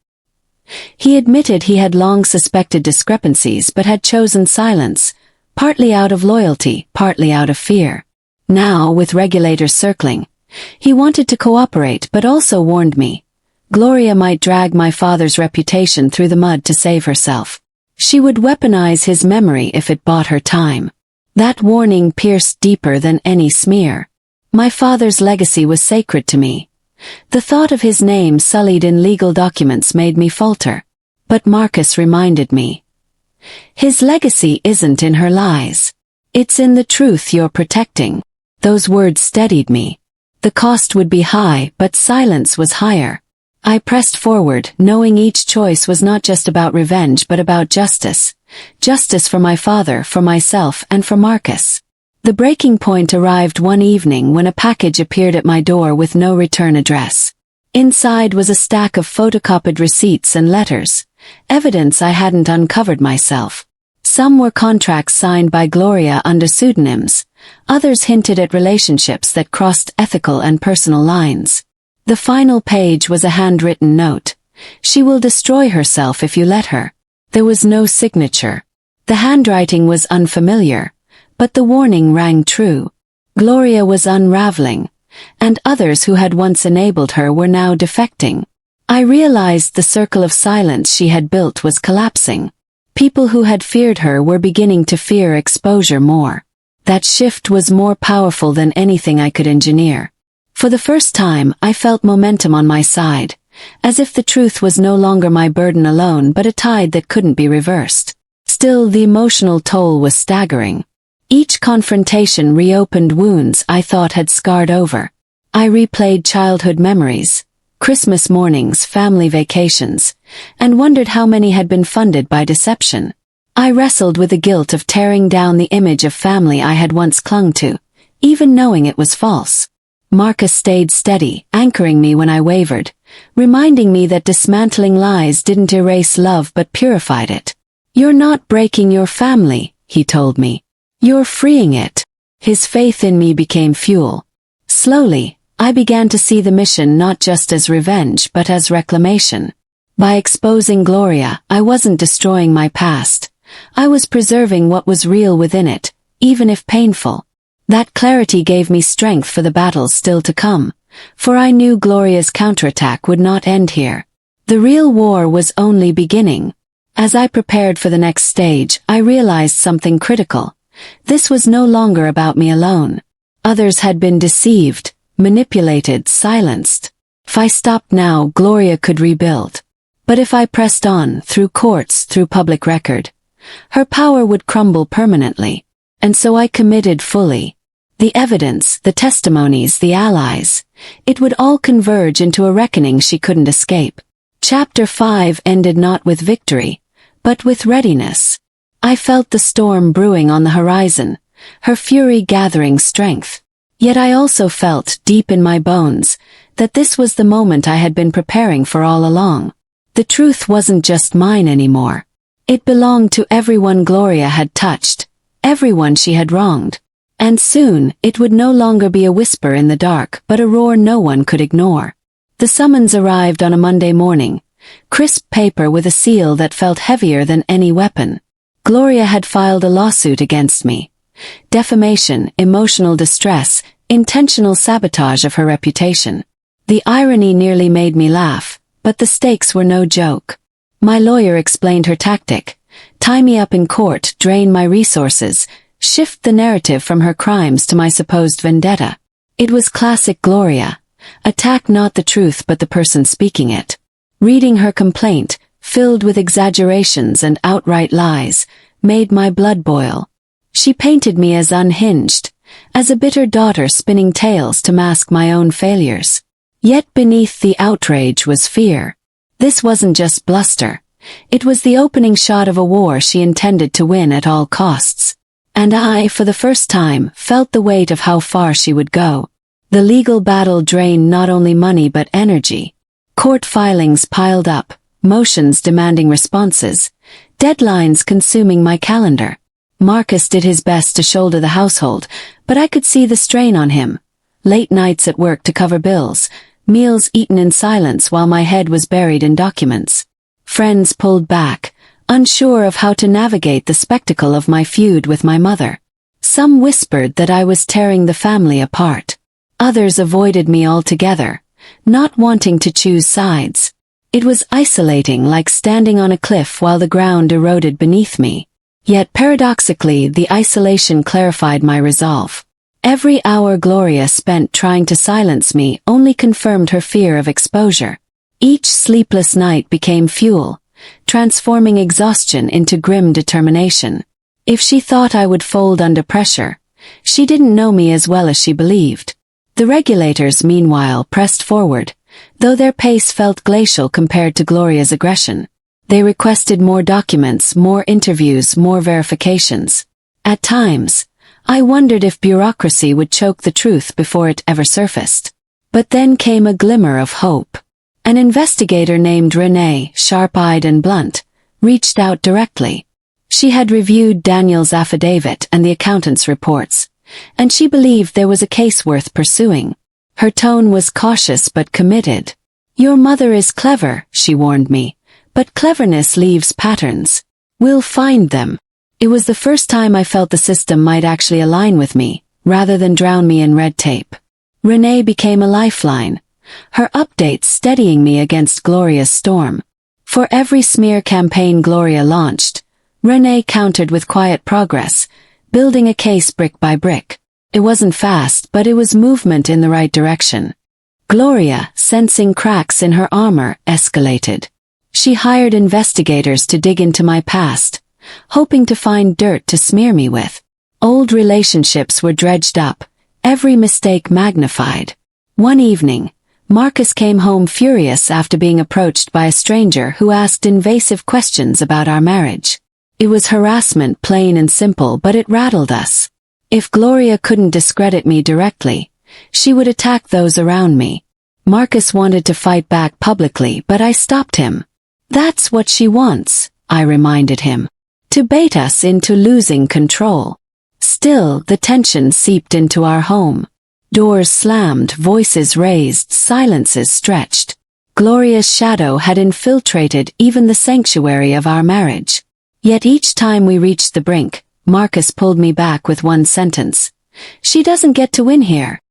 He admitted he had long suspected discrepancies but had chosen silence, partly out of loyalty, partly out of fear. Now, with regulators circling, he wanted to cooperate but also warned me. Gloria might drag my father's reputation through the mud to save herself. She would weaponize his memory if it bought her time. That warning pierced deeper than any smear. My father's legacy was sacred to me. The thought of his name sullied in legal documents made me falter. But Marcus reminded me. His legacy isn't in her lies. It's in the truth you're protecting. Those words steadied me. The cost would be high, but silence was higher. I pressed forward, knowing each choice was not just about revenge but about justice. Justice for my father, for myself, and for Marcus. The breaking point arrived one evening when a package appeared at my door with no return address. Inside was a stack of photocopied receipts and letters, evidence I hadn't uncovered myself. Some were contracts signed by Gloria under pseudonyms, Others hinted at relationships that crossed ethical and personal lines. The final page was a handwritten note. "She will destroy herself if you let her." There was no signature. The handwriting was unfamiliar, but the warning rang true. Gloria was unraveling, and others who had once enabled her were now defecting. I realized the circle of silence she had built was collapsing. People who had feared her were beginning to fear exposure more. That shift was more powerful than anything I could engineer. For the first time, I felt momentum on my side, as if the truth was no longer my burden alone but a tide that couldn't be reversed. Still, the emotional toll was staggering. Each confrontation reopened wounds I thought had scarred over. I replayed childhood memories, Christmas mornings, family vacations, and wondered how many had been funded by deception. I wrestled with the guilt of tearing down the image of family I had once clung to, even knowing it was false. Marcus stayed steady, anchoring me when I wavered, reminding me that dismantling lies didn't erase love but purified it. "You're not breaking your family," he told me. "You're freeing it." His faith in me became fuel. Slowly, I began to see the mission not just as revenge but as reclamation. By exposing Gloria, I wasn't destroying my past. I was preserving what was real within it, even if painful. That clarity gave me strength for the battles still to come, for I knew Gloria's counterattack would not end here. The real war was only beginning. As I prepared for the next stage, I realized something critical. This was no longer about me alone. Others had been deceived, manipulated, silenced. If I stopped now, Gloria could rebuild. But if I pressed on, through courts, through public record, her power would crumble permanently. And so I committed fully. The evidence, the testimonies, the allies, it would all converge into a reckoning she couldn't escape. Chapter 5 ended not with victory, but with readiness. I felt the storm brewing on the horizon, her fury gathering strength. Yet I also felt, deep in my bones, that this was the moment I had been preparing for all along. The truth wasn't just mine anymore. It belonged to everyone Gloria had touched, everyone she had wronged. And soon, it would no longer be a whisper in the dark but a roar no one could ignore. The summons arrived on a Monday morning, crisp paper with a seal that felt heavier than any weapon. Gloria had filed a lawsuit against me. Defamation, emotional distress, intentional sabotage of her reputation. The irony nearly made me laugh, but the stakes were no joke. My lawyer explained her tactic: tie me up in court, drain my resources, shift the narrative from her crimes to my supposed vendetta. It was classic Gloria. Attack not the truth but the person speaking it. Reading her complaint, filled with exaggerations and outright lies, made my blood boil. She painted me as unhinged, as a bitter daughter spinning tales to mask my own failures. Yet beneath the outrage was fear. This wasn't just bluster. It was the opening shot of a war she intended to win at all costs. And I, for the first time, felt the weight of how far she would go. The legal battle drained not only money but energy. Court filings piled up, motions demanding responses, deadlines consuming my calendar. Marcus did his best to shoulder the household, but I could see the strain on him. Late nights at work to cover bills, meals eaten in silence while my head was buried in documents. Friends pulled back, unsure of how to navigate the spectacle of my feud with my mother. Some whispered that I was tearing the family apart. Others avoided me altogether, not wanting to choose sides. It was isolating, like standing on a cliff while the ground eroded beneath me. Yet paradoxically, the isolation clarified my resolve. Every hour Gloria spent trying to silence me only confirmed her fear of exposure. Each sleepless night became fuel, transforming exhaustion into grim determination. If she thought I would fold under pressure, she didn't know me as well as she believed. The regulators, meanwhile, pressed forward, though their pace felt glacial compared to Gloria's aggression. They requested more documents, more interviews, more verifications. At times, I wondered if bureaucracy would choke the truth before it ever surfaced. But then came a glimmer of hope. An investigator named Renee, sharp-eyed and blunt, reached out directly. She had reviewed Daniel's affidavit and the accountant's reports, and she believed there was a case worth pursuing. Her tone was cautious but committed. "Your mother is clever," she warned me, "but cleverness leaves patterns. We'll find them." It was the first time I felt the system might actually align with me, rather than drown me in red tape. Renee became a lifeline, her updates steadying me against Gloria's storm. For every smear campaign Gloria launched, Renee countered with quiet progress, building a case brick by brick. It wasn't fast, but it was movement in the right direction. Gloria, sensing cracks in her armor, escalated. She hired investigators to dig into my past, hoping to find dirt to smear me with. Old relationships were dredged up, every mistake magnified. One evening, Marcus came home furious after being approached by a stranger who asked invasive questions about our marriage. It was harassment, plain and simple, but it rattled us. If Gloria couldn't discredit me directly, she would attack those around me. Marcus wanted to fight back publicly, but I stopped him. "That's what she wants," I reminded him. "To bait us into losing control." Still, the tension seeped into our home. Doors slammed, voices raised, silences stretched. Gloria's shadow had infiltrated even the sanctuary of our marriage. Yet each time we reached the brink, Marcus pulled me back with one sentence. "She doesn't get to win here."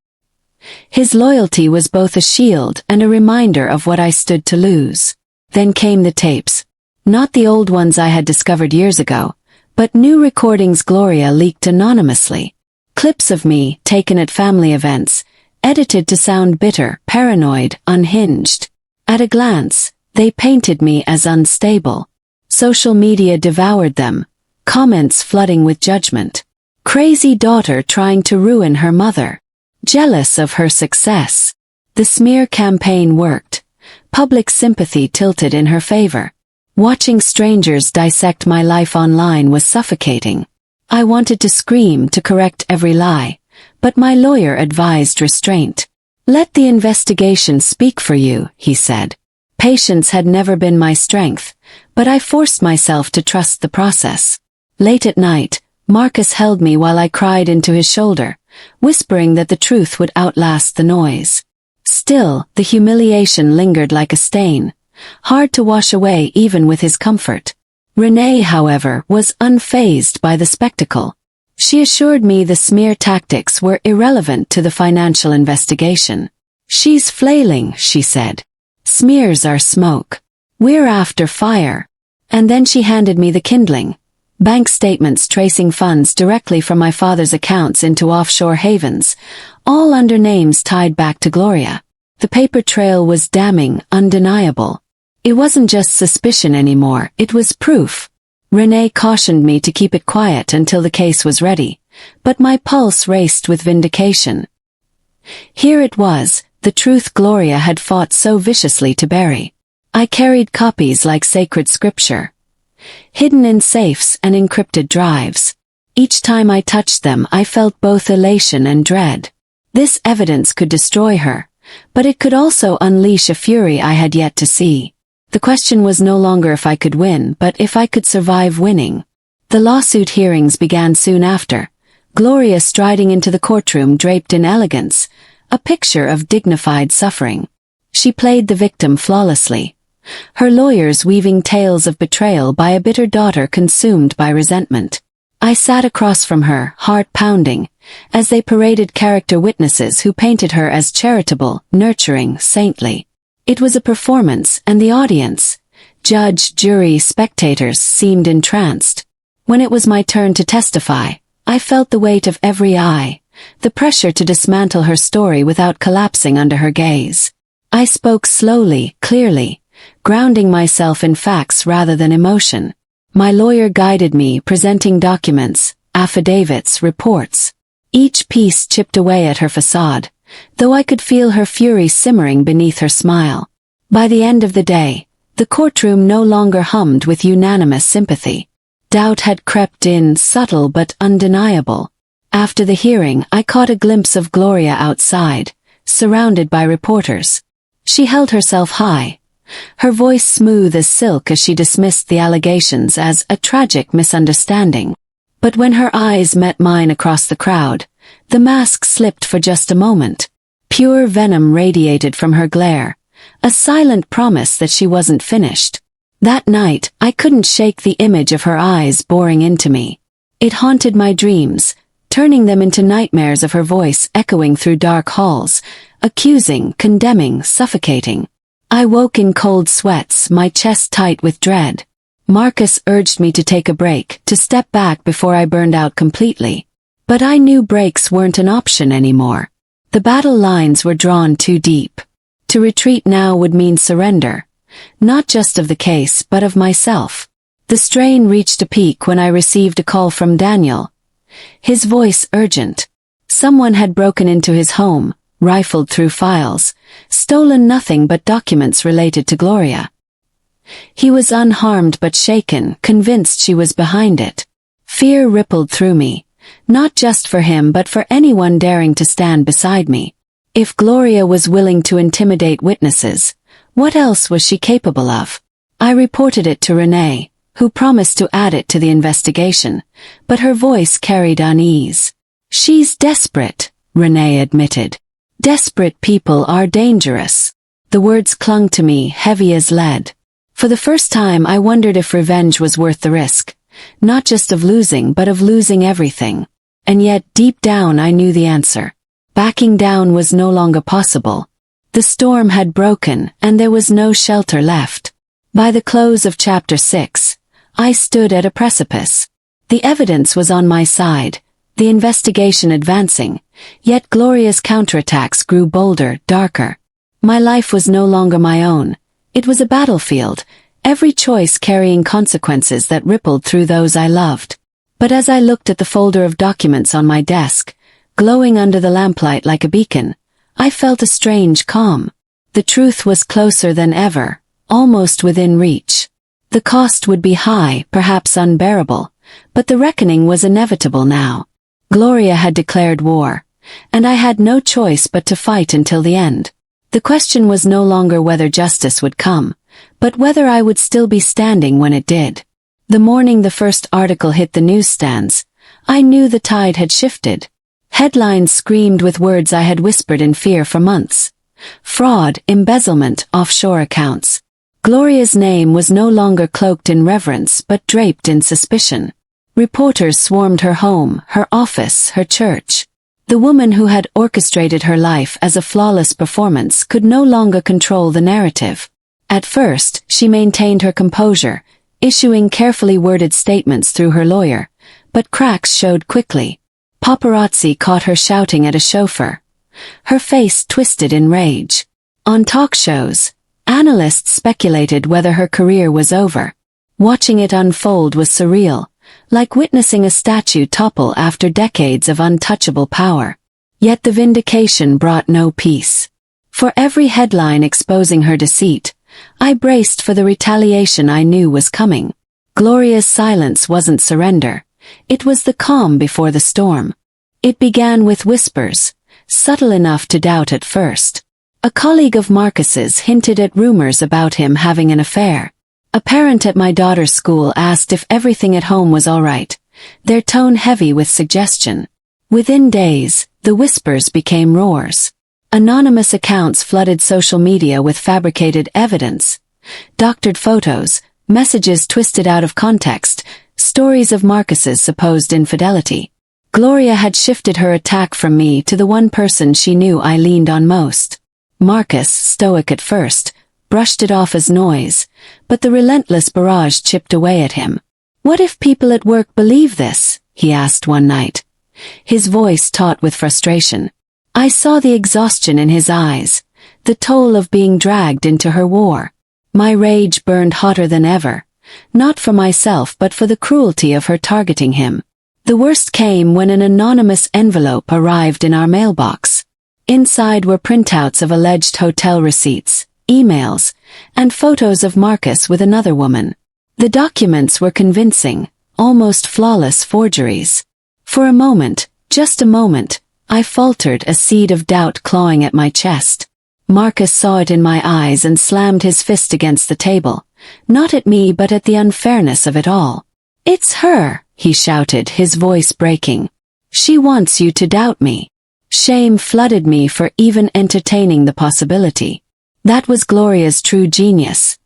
His loyalty was both a shield and a reminder of what I stood to lose. Then came the tapes. Not the old ones I had discovered years ago, but new recordings Gloria leaked anonymously. Clips of me, taken at family events, edited to sound bitter, paranoid, unhinged. At a glance, they painted me as unstable. Social media devoured them, comments flooding with judgment. Crazy daughter trying to ruin her mother. Jealous of her success. The smear campaign worked. Public sympathy tilted in her favor. Watching strangers dissect my life online was suffocating. I wanted to scream to correct every lie, but my lawyer advised restraint. "Let the investigation speak for you," he said. Patience had never been my strength, but I forced myself to trust the process. Late at night, Marcus held me while I cried into his shoulder, whispering that the truth would outlast the noise. Still, the humiliation lingered like a stain, hard to wash away even with his comfort. Renee, however, was unfazed by the spectacle. She assured me the smear tactics were irrelevant to the financial investigation. "She's flailing," she said. "Smears are smoke. We're after fire." And then she handed me the kindling. Bank statements tracing funds directly from my father's accounts into offshore havens, all under names tied back to Gloria. The paper trail was damning, undeniable. It wasn't just suspicion anymore, it was proof. Renee cautioned me to keep it quiet until the case was ready, but my pulse raced with vindication. Here it was, the truth Gloria had fought so viciously to bury. I carried copies like sacred scripture, hidden in safes and encrypted drives. Each time I touched them, I felt both elation and dread. This evidence could destroy her, but it could also unleash a fury I had yet to see. The question was no longer if I could win, but if I could survive winning. The lawsuit hearings began soon after, Gloria striding into the courtroom draped in elegance, a picture of dignified suffering. She played the victim flawlessly, her lawyers weaving tales of betrayal by a bitter daughter consumed by resentment. I sat across from her, heart pounding, as they paraded character witnesses who painted her as charitable, nurturing, saintly. It was a performance, and the audience, judge, jury, spectators, seemed entranced. When it was my turn to testify, I felt the weight of every eye, the pressure to dismantle her story without collapsing under her gaze. I spoke slowly, clearly, grounding myself in facts rather than emotion. My lawyer guided me, presenting documents, affidavits, reports. Each piece chipped away at her facade, though I could feel her fury simmering beneath her smile. By the end of the day, the courtroom no longer hummed with unanimous sympathy. Doubt had crept in, subtle but undeniable. After the hearing, I caught a glimpse of Gloria outside, surrounded by reporters. She held herself high, her voice smooth as silk as she dismissed the allegations as a tragic misunderstanding. But when her eyes met mine across the crowd, The mask slipped for just a moment. Pure venom radiated from her glare, a silent promise that she wasn't finished. That night, I couldn't shake the image of her eyes boring into me. It haunted my dreams, turning them into nightmares of her voice echoing through dark halls, accusing, condemning, suffocating. I woke in cold sweats, my chest tight with dread. Marcus urged me to take a break, to step back before I burned out completely. But I knew breaks weren't an option anymore. The battle lines were drawn too deep. To retreat now would mean surrender, not just of the case but of myself. The strain reached a peak when I received a call from Daniel. His voice urgent. Someone had broken into his home, rifled through files, stolen nothing but documents related to Gloria. He was unharmed but shaken, convinced she was behind it. Fear rippled through me, not just for him but for anyone daring to stand beside me. If Gloria was willing to intimidate witnesses, what else was she capable of? I reported it to Renee, who promised to add it to the investigation, but her voice carried unease. "She's desperate," Renee admitted. "Desperate people are dangerous." The words clung to me, heavy as lead. For the first time I wondered if revenge was worth the risk, not just of losing but of losing everything. And yet deep down I knew the answer. Backing down was no longer possible. The storm had broken, and there was no shelter left. By the close of Chapter 6, I stood at a precipice. The evidence was on my side, the investigation advancing, yet Gloria's counterattacks grew bolder, darker. My life was no longer my own. It was a battlefield, every choice carrying consequences that rippled through those I loved. But as I looked at the folder of documents on my desk, glowing under the lamplight like a beacon, I felt a strange calm. The truth was closer than ever, almost within reach. The cost would be high, perhaps unbearable, but the reckoning was inevitable now. Gloria had declared war, and I had no choice but to fight until the end. The question was no longer whether justice would come, but whether I would still be standing when it did. The morning the first article hit the newsstands, I knew the tide had shifted. Headlines screamed with words I had whispered in fear for months. Fraud, embezzlement, offshore accounts. Gloria's name was no longer cloaked in reverence but draped in suspicion. Reporters swarmed her home, her office, her church. The woman who had orchestrated her life as a flawless performance could no longer control the narrative. At first, she maintained her composure, issuing carefully worded statements through her lawyer, but cracks showed quickly. Paparazzi caught her shouting at a chauffeur. Her face twisted in rage. On talk shows, analysts speculated whether her career was over. Watching it unfold was surreal, like witnessing a statue topple after decades of untouchable power. Yet the vindication brought no peace. For every headline exposing her deceit, I braced for the retaliation I knew was coming. Gloria's silence wasn't surrender. It was the calm before the storm. It began with whispers, subtle enough to doubt at first. A colleague of Marcus's hinted at rumors about him having an affair. A parent at my daughter's school asked if everything at home was all right, their tone heavy with suggestion. Within days, the whispers became roars. Anonymous accounts flooded social media with fabricated evidence, doctored photos, messages twisted out of context, stories of Marcus's supposed infidelity. Gloria had shifted her attack from me to the one person she knew I leaned on most. Marcus, stoic at first, brushed it off as noise, but the relentless barrage chipped away at him. "What if people at work believe this?" he asked one night, his voice taut with frustration. I saw the exhaustion in his eyes, the toll of being dragged into her war. My rage burned hotter than ever, not for myself but for the cruelty of her targeting him. The worst came when an anonymous envelope arrived in our mailbox. Inside were printouts of alleged hotel receipts, emails, and photos of Marcus with another woman. The documents were convincing, almost flawless forgeries. For a moment, just a moment, I faltered, a seed of doubt clawing at my chest. Marcus saw it in my eyes and slammed his fist against the table, not at me but at the unfairness of it all. "It's her," he shouted, his voice breaking. She wants you to doubt me. Shame flooded me for even entertaining the possibility. That was Gloria's true genius.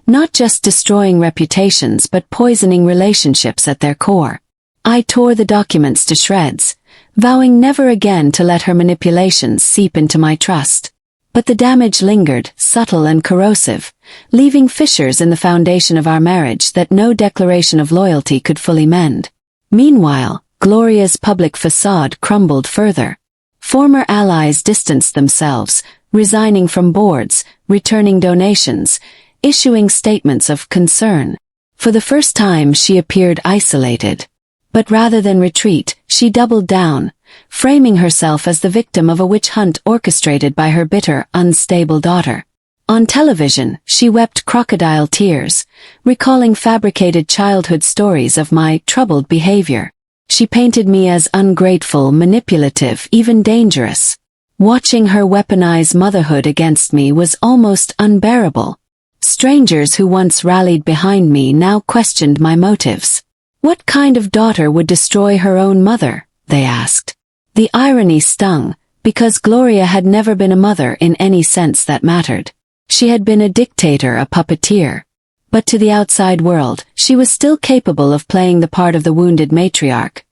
Not just destroying reputations but poisoning relationships at their core. I tore the documents to shreds, vowing never again to let her manipulations seep into my trust. But the damage lingered, subtle and corrosive, leaving fissures in the foundation of our marriage that no declaration of loyalty could fully mend. Meanwhile, Gloria's public facade crumbled further. Former allies distanced themselves, resigning from boards, returning donations, issuing statements of concern. For the first time she appeared isolated. But rather than retreat, she doubled down, framing herself as the victim of a witch hunt orchestrated by her bitter, unstable daughter. On television, she wept crocodile tears, recalling fabricated childhood stories of my troubled behavior. She painted me as ungrateful, manipulative, even dangerous. Watching her weaponize motherhood against me was almost unbearable. Strangers who once rallied behind me now questioned my motives. What kind of daughter would destroy her own mother? They asked. The irony stung, because Gloria had never been a mother in any sense that mattered. She had been a dictator, a puppeteer. But to the outside world, she was still capable of playing the part of the wounded matriarch,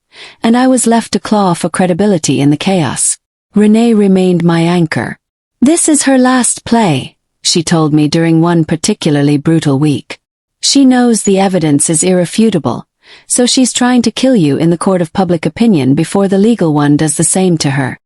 and I was left to claw for credibility in the chaos. Renee remained my anchor. "This is her last play," she told me during one particularly brutal week. "She knows the evidence is irrefutable, so she's trying to kill you in the court of public opinion before the legal one does the same to her."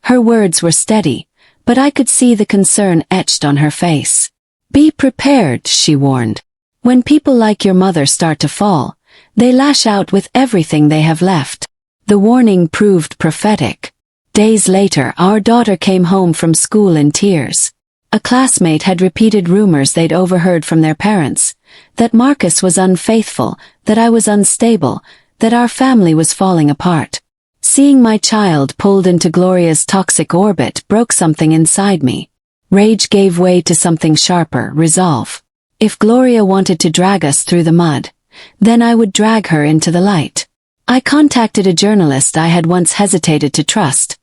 Her words were steady, but I could see the concern etched on her face. "Be prepared," she warned. "When people like your mother start to fall, they lash out with everything they have left." The warning proved prophetic. Days later, our daughter came home from school in tears. A classmate had repeated rumors they'd overheard from their parents, that Marcus was unfaithful, that I was unstable, that our family was falling apart. Seeing my child pulled into Gloria's toxic orbit broke something inside me. Rage gave way to something sharper, resolve. If Gloria wanted to drag us through the mud, then I would drag her into the light. I contacted a journalist I had once hesitated to trust,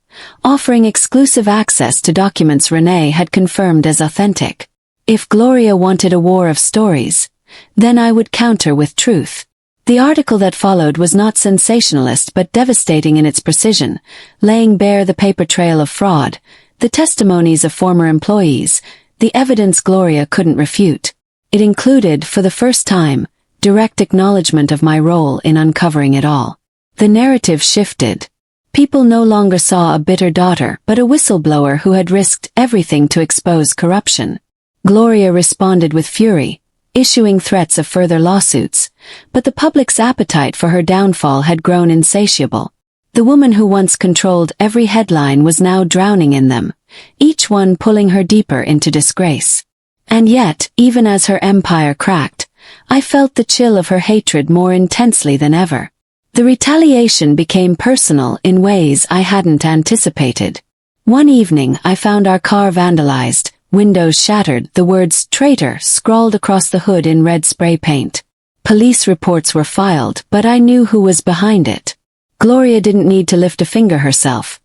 offering exclusive access to documents Renee had confirmed as authentic. If Gloria wanted a war of stories, then I would counter with truth. The article that followed was not sensationalist but devastating in its precision, laying bare the paper trail of fraud, the testimonies of former employees, the evidence Gloria couldn't refute. It included, for the first time, direct acknowledgement of my role in uncovering it all. The narrative shifted. People no longer saw a bitter daughter but a whistleblower who had risked everything to expose corruption. Gloria responded with fury, issuing threats of further lawsuits, but the public's appetite for her downfall had grown insatiable. The woman who once controlled every headline was now drowning in them, each one pulling her deeper into disgrace. And yet, even as her empire cracked, I felt the chill of her hatred more intensely than ever. The retaliation became personal in ways I hadn't anticipated. One evening I found our car vandalized, windows shattered, the words "traitor" scrawled across the hood in red spray paint. Police reports were filed, but I knew who was behind it. Gloria didn't need to lift a finger herself.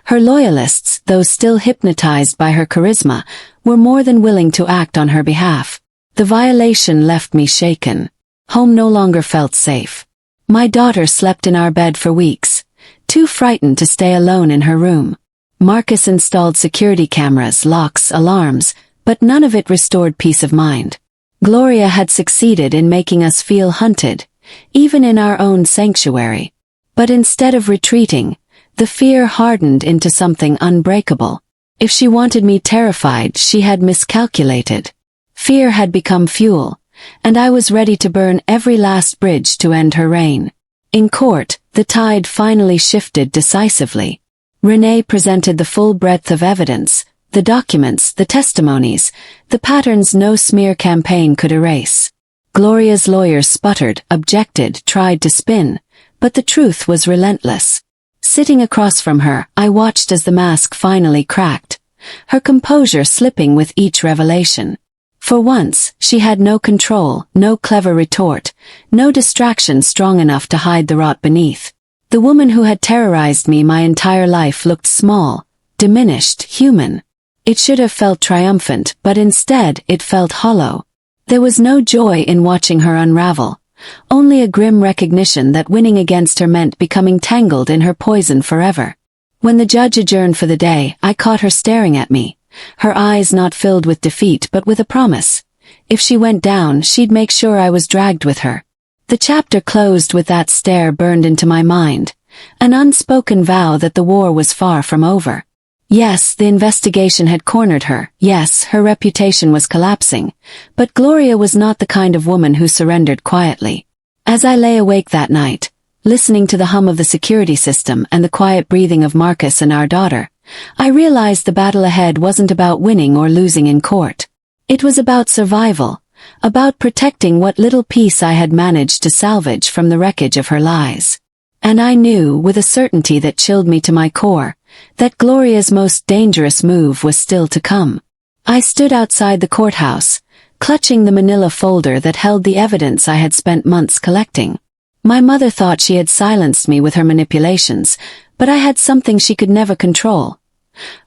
Her loyalists, though still hypnotized by her charisma, were more than willing to act on her behalf. The violation left me shaken. Home no longer felt safe. My daughter slept in our bed for weeks, too frightened to stay alone in her room. Marcus installed security cameras, locks, alarms, but none of it restored peace of mind. Gloria had succeeded in making us feel hunted, even in our own sanctuary. But instead of retreating, the fear hardened into something unbreakable. If she wanted me terrified, she had miscalculated. Fear had become fuel, and I was ready to burn every last bridge to end her reign. In court, the tide finally shifted decisively. Renee presented the full breadth of evidence, the documents, the testimonies, the patterns no smear campaign could erase. Gloria's lawyers sputtered, objected, tried to spin, but the truth was relentless. Sitting across from her, I watched as the mask finally cracked, her composure slipping with each revelation. For once, she had no control, no clever retort, no distraction strong enough to hide the rot beneath. The woman who had terrorized me my entire life looked small, diminished, human. It should have felt triumphant, but instead it felt hollow. There was no joy in watching her unravel, only a grim recognition that winning against her meant becoming tangled in her poison forever. When the judge adjourned for the day, I caught her staring at me, her eyes not filled with defeat but with a promise. If she went down, she'd make sure I was dragged with her. The chapter closed with that stare burned into my mind, an unspoken vow that the war was far from over. Yes, the investigation had cornered her. Yes, her reputation was collapsing. But Gloria was not the kind of woman who surrendered quietly. As I lay awake that night, listening to the hum of the security system and the quiet breathing of Marcus and our daughter, I realized the battle ahead wasn't about winning or losing in court. It was about survival, about protecting what little peace I had managed to salvage from the wreckage of her lies. And I knew, with a certainty that chilled me to my core, that Gloria's most dangerous move was still to come. I stood outside the courthouse, clutching the manila folder that held the evidence I had spent months collecting. My mother thought she had silenced me with her manipulations, but I had something she could never control.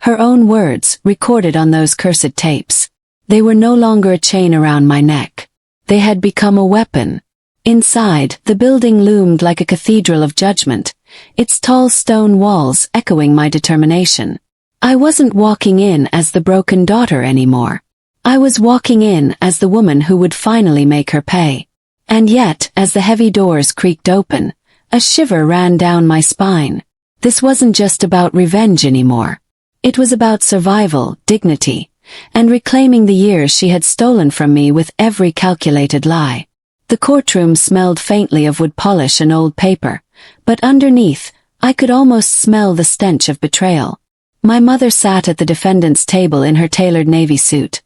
Her own words, recorded on those cursed tapes. They were no longer a chain around my neck. They had become a weapon. Inside, the building loomed like a cathedral of judgment, its tall stone walls echoing my determination. I wasn't walking in as the broken daughter anymore. I was walking in as the woman who would finally make her pay. And yet, as the heavy doors creaked open, a shiver ran down my spine. This wasn't just about revenge anymore. It was about survival, dignity, and reclaiming the years she had stolen from me with every calculated lie. The courtroom smelled faintly of wood polish and old paper, but underneath, I could almost smell the stench of betrayal. My mother sat at the defendant's table in her tailored navy suit,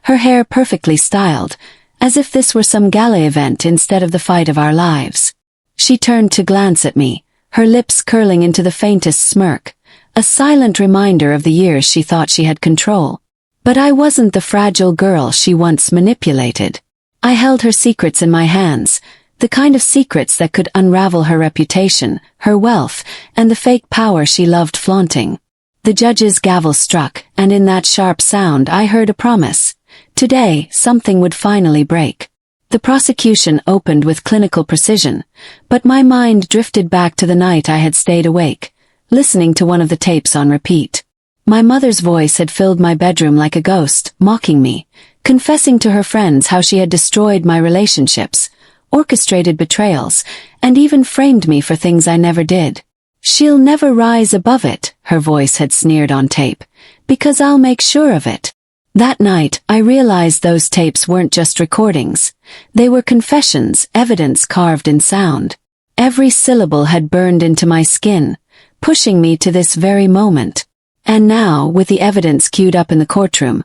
her hair perfectly styled, as if this were some gala event instead of the fight of our lives. She turned to glance at me, her lips curling into the faintest smirk, a silent reminder of the years she thought she had control. But I wasn't the fragile girl she once manipulated. I held her secrets in my hands, the kind of secrets that could unravel her reputation, her wealth, and the fake power she loved flaunting. The judge's gavel struck, and in that sharp sound I heard a promise. Today, something would finally break. The prosecution opened with clinical precision, but my mind drifted back to the night I had stayed awake, listening to one of the tapes on repeat. My mother's voice had filled my bedroom like a ghost, mocking me, confessing to her friends how she had destroyed my relationships, orchestrated betrayals, and even framed me for things I never did. "She'll never rise above it," her voice had sneered on tape, "because I'll make sure of it." That night, I realized those tapes weren't just recordings. They were confessions, evidence carved in sound. Every syllable had burned into my skin, pushing me to this very moment. And now, with the evidence queued up in the courtroom,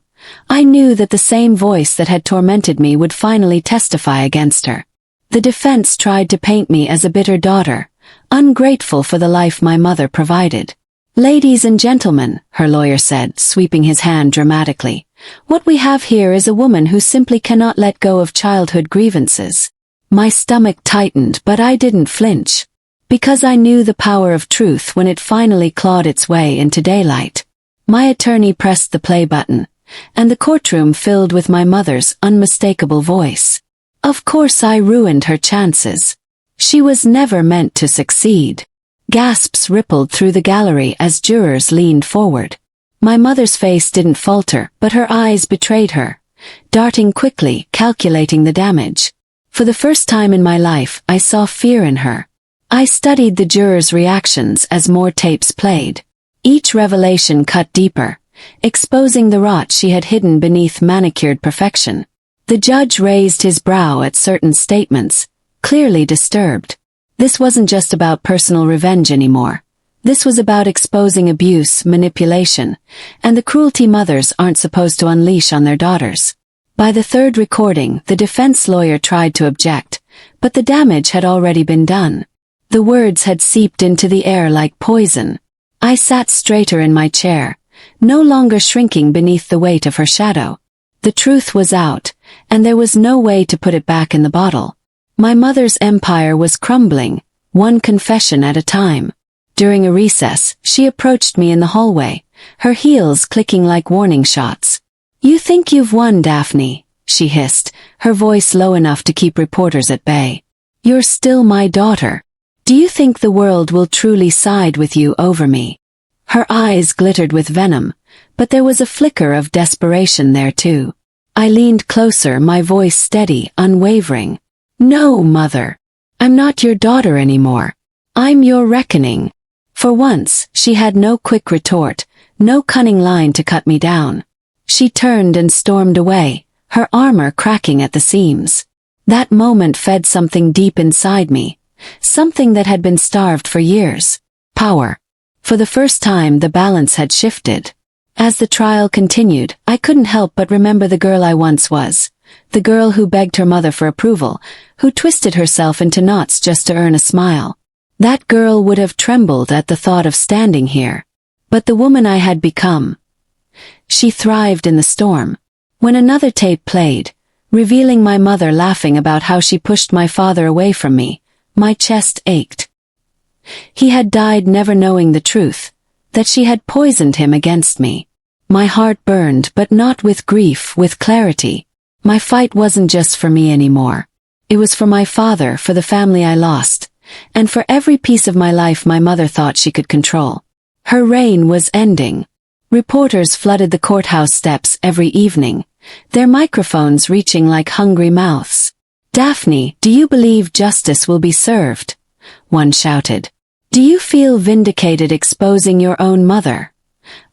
I knew that the same voice that had tormented me would finally testify against her. The defense tried to paint me as a bitter daughter, ungrateful for the life my mother provided. "Ladies and gentlemen," her lawyer said, sweeping his hand dramatically, "what we have here is a woman who simply cannot let go of childhood grievances." My stomach tightened, but I didn't flinch. Because I knew the power of truth when it finally clawed its way into daylight. My attorney pressed the play button, and the courtroom filled with my mother's unmistakable voice. Of course I ruined her chances. She was never meant to succeed. Gasps rippled through the gallery as jurors leaned forward. My mother's face didn't falter, but her eyes betrayed her, darting quickly, calculating the damage. For the first time in my life, I saw fear in her. I studied the jurors' reactions as more tapes played. Each revelation cut deeper, exposing the rot she had hidden beneath manicured perfection. The judge raised his brow at certain statements, clearly disturbed. This wasn't just about personal revenge anymore. This was about exposing abuse, manipulation, and the cruelty mothers aren't supposed to unleash on their daughters. By the third recording, the defense lawyer tried to object, but the damage had already been done. The words had seeped into the air like poison. I sat straighter in my chair, no longer shrinking beneath the weight of her shadow. The truth was out, and there was no way to put it back in the bottle. My mother's empire was crumbling, one confession at a time. During a recess, she approached me in the hallway, her heels clicking like warning shots. "You think you've won, Daphne," she hissed, her voice low enough to keep reporters at bay. "You're still my daughter. Do you think the world will truly side with you over me?" Her eyes glittered with venom, but there was a flicker of desperation there too. I leaned closer, my voice steady, unwavering. "No, Mother. I'm not your daughter anymore. I'm your reckoning." For once, she had no quick retort, no cunning line to cut me down. She turned and stormed away, her armor cracking at the seams. That moment fed something deep inside me, something that had been starved for years. Power. For the first time, the balance had shifted. As the trial continued, I couldn't help but remember the girl I once was. The girl who begged her mother for approval, who twisted herself into knots just to earn a smile. That girl would have trembled at the thought of standing here. But the woman I had become. She thrived in the storm. When another tape played, revealing my mother laughing about how she pushed my father away from me, my chest ached. He had died never knowing the truth, that she had poisoned him against me. My heart burned, but not with grief, with clarity. My fight wasn't just for me anymore. It was for my father, for the family I lost, and for every piece of my life my mother thought she could control. Her reign was ending. Reporters flooded the courthouse steps every evening, their microphones reaching like hungry mouths. "Daphne, do you believe justice will be served?" one shouted. "Do you feel vindicated exposing your own mother?"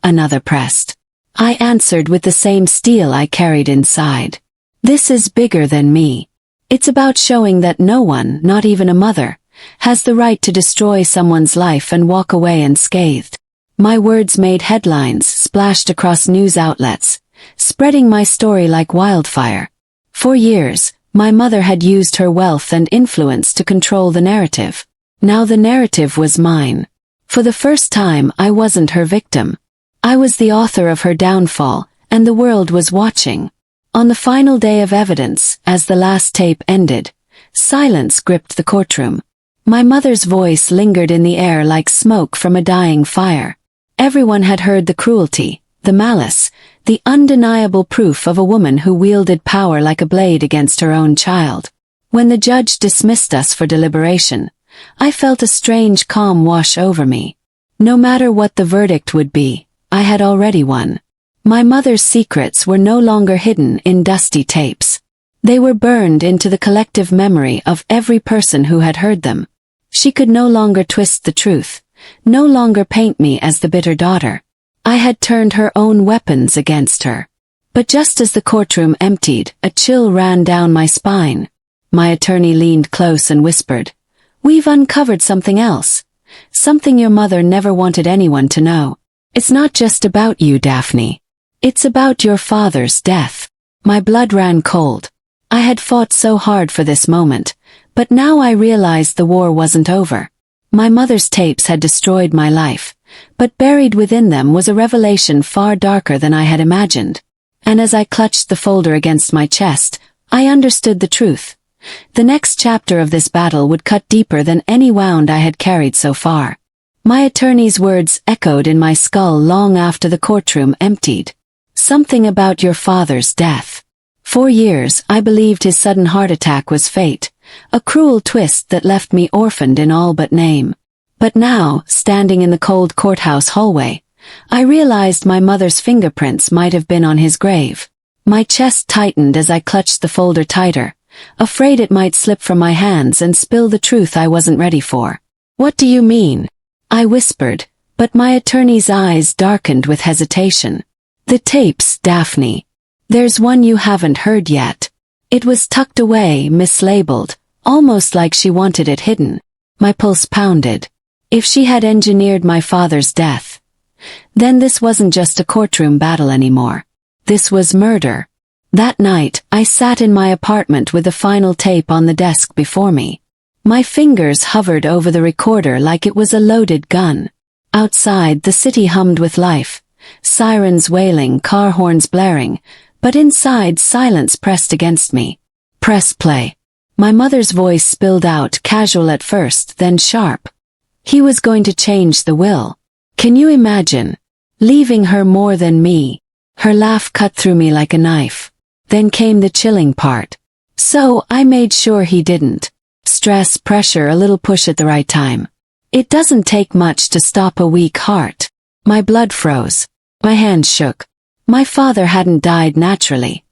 another pressed. I answered with the same steel I carried inside. This is bigger than me. It's about showing that no one, not even a mother, has the right to destroy someone's life and walk away unscathed. My words made headlines, splashed across news outlets, spreading my story like wildfire. For years, my mother had used her wealth and influence to control the narrative. Now the narrative was mine. For the first time, I wasn't her victim. I was the author of her downfall, and the world was watching. On the final day of evidence, as the last tape ended, silence gripped the courtroom. My mother's voice lingered in the air like smoke from a dying fire. Everyone had heard the cruelty, the malice, the undeniable proof of a woman who wielded power like a blade against her own child. When the judge dismissed us for deliberation, I felt a strange calm wash over me. No matter what the verdict would be, I had already won. My mother's secrets were no longer hidden in dusty tapes. They were burned into the collective memory of every person who had heard them. She could no longer twist the truth, no longer paint me as the bitter daughter. I had turned her own weapons against her. But just as the courtroom emptied, a chill ran down my spine. My attorney leaned close and whispered, "We've uncovered something else. Something your mother never wanted anyone to know. It's not just about you, Daphne. It's about your father's death." My blood ran cold. I had fought so hard for this moment, but now I realized the war wasn't over. My mother's tapes had destroyed my life, but buried within them was a revelation far darker than I had imagined. And as I clutched the folder against my chest, I understood the truth. The next chapter of this battle would cut deeper than any wound I had carried so far. My attorney's words echoed in my skull long after the courtroom emptied. Something about your father's death. For years, I believed his sudden heart attack was fate, a cruel twist that left me orphaned in all but name. But now, standing in the cold courthouse hallway, I realized my mother's fingerprints might have been on his grave. My chest tightened as I clutched the folder tighter, afraid it might slip from my hands and spill the truth I wasn't ready for. "What do you mean?" I whispered, but my attorney's eyes darkened with hesitation. "The tapes, Daphne. There's one you haven't heard yet." It was tucked away, mislabeled, almost like she wanted it hidden. My pulse pounded. If she had engineered my father's death, then this wasn't just a courtroom battle anymore. This was murder. That night, I sat in my apartment with the final tape on the desk before me. My fingers hovered over the recorder like it was a loaded gun. Outside, the city hummed with life, sirens wailing, car horns blaring, but inside silence pressed against me. "Press play." My mother's voice spilled out, casual at first, then sharp. He was going to change the will. Can you imagine? Leaving her more than me. Her laugh cut through me like a knife. Then came the chilling part. So, I made sure he didn't. Stress, pressure, a little push at the right time. It doesn't take much to stop a weak heart. My blood froze. My hands shook. My father hadn't died naturally.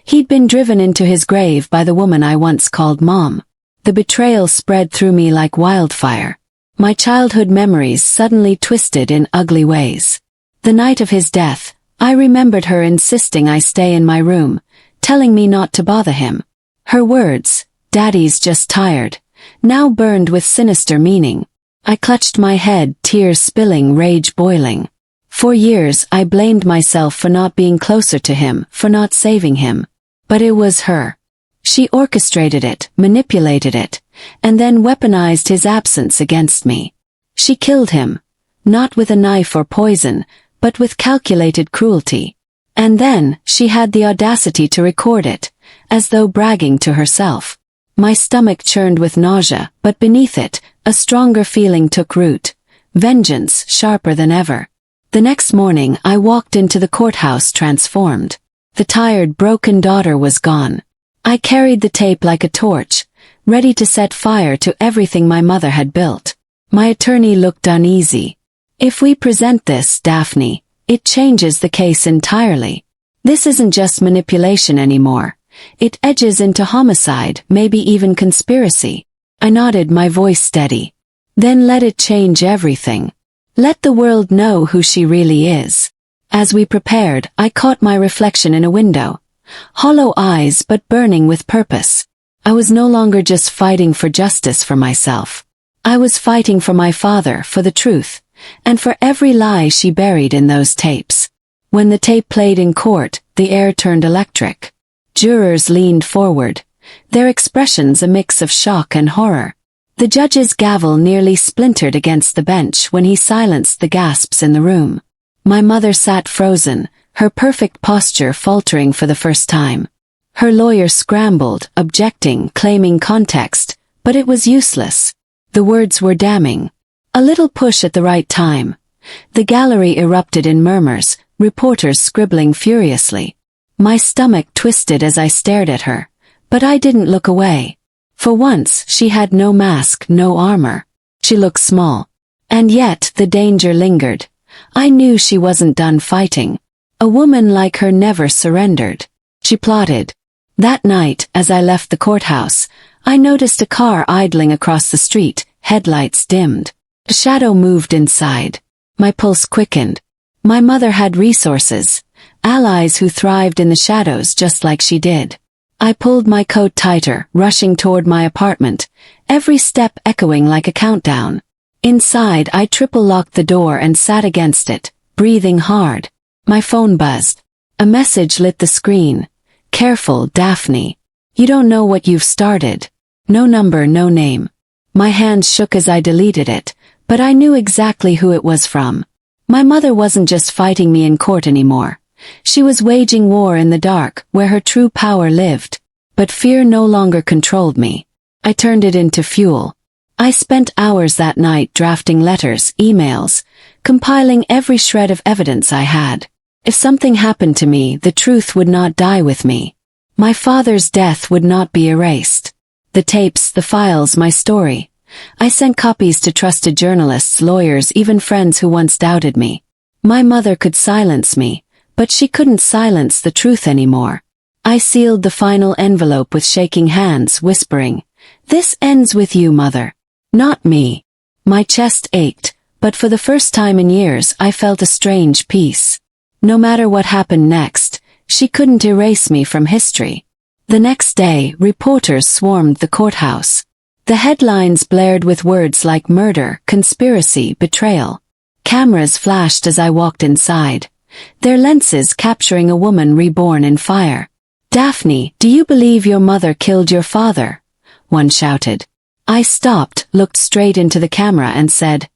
He'd been driven into his grave by the woman I once called Mom. The betrayal spread through me like wildfire. My childhood memories suddenly twisted in ugly ways. The night of his death, I remembered her insisting I stay in my room, telling me not to bother him. Her words, "Daddy's just tired," now burned with sinister meaning. I clutched my head, tears spilling, rage boiling. For years I blamed myself for not being closer to him, for not saving him. But it was her. She orchestrated it, manipulated it, and then weaponized his absence against me. She killed him, not with a knife or poison, but with calculated cruelty. And then, she had the audacity to record it, as though bragging to herself. My stomach churned with nausea, but beneath it, a stronger feeling took root. Vengeance, sharper than ever. The next morning I walked into the courthouse transformed. The tired, broken daughter was gone. I carried the tape like a torch, ready to set fire to everything my mother had built. My attorney looked uneasy. "If we present this, Daphne, it changes the case entirely. This isn't just manipulation anymore. It edges into homicide, maybe even conspiracy." I nodded, my voice steady. "Then let it change everything. Let the world know who she really is." As we prepared, I caught my reflection in a window. Hollow eyes but burning with purpose. I was no longer just fighting for justice for myself. I was fighting for my father, for the truth, and for every lie she buried in those tapes. When the tape played in court, the air turned electric. Jurors leaned forward, their expressions a mix of shock and horror. The judge's gavel nearly splintered against the bench when he silenced the gasps in the room. My mother sat frozen, her perfect posture faltering for the first time. Her lawyer scrambled, objecting, claiming context, but it was useless. The words were damning. A little push at the right time. The gallery erupted in murmurs, reporters scribbling furiously. My stomach twisted as I stared at her, but I didn't look away. For once, she had no mask, no armor. She looked small. And yet, the danger lingered. I knew she wasn't done fighting. A woman like her never surrendered. She plotted. That night, as I left the courthouse, I noticed a car idling across the street, headlights dimmed. A shadow moved inside. My pulse quickened. My mother had resources, allies who thrived in the shadows just like she did. I pulled my coat tighter, rushing toward my apartment, every step echoing like a countdown. Inside, I triple-locked the door and sat against it, breathing hard. My phone buzzed. A message lit the screen. "Careful, Daphne. You don't know what you've started." No number, no name. My hands shook as I deleted it, but I knew exactly who it was from. My mother wasn't just fighting me in court anymore. She was waging war in the dark, where her true power lived. But fear no longer controlled me. I turned it into fuel. I spent hours that night drafting letters, emails, compiling every shred of evidence I had. If something happened to me, the truth would not die with me. My father's death would not be erased. The tapes, the files, my story. I sent copies to trusted journalists, lawyers, even friends who once doubted me. My mother could silence me, but she couldn't silence the truth anymore. I sealed the final envelope with shaking hands, whispering, "This ends with you, Mother. Not me." My chest ached, but for the first time in years I felt a strange peace. No matter what happened next, she couldn't erase me from history. The next day, reporters swarmed the courthouse. The headlines blared with words like murder, conspiracy, betrayal. Cameras flashed as I walked inside, their lenses capturing a woman reborn in fire. "Daphne, do you believe your mother killed your father?" one shouted. I stopped, looked straight into the camera and said,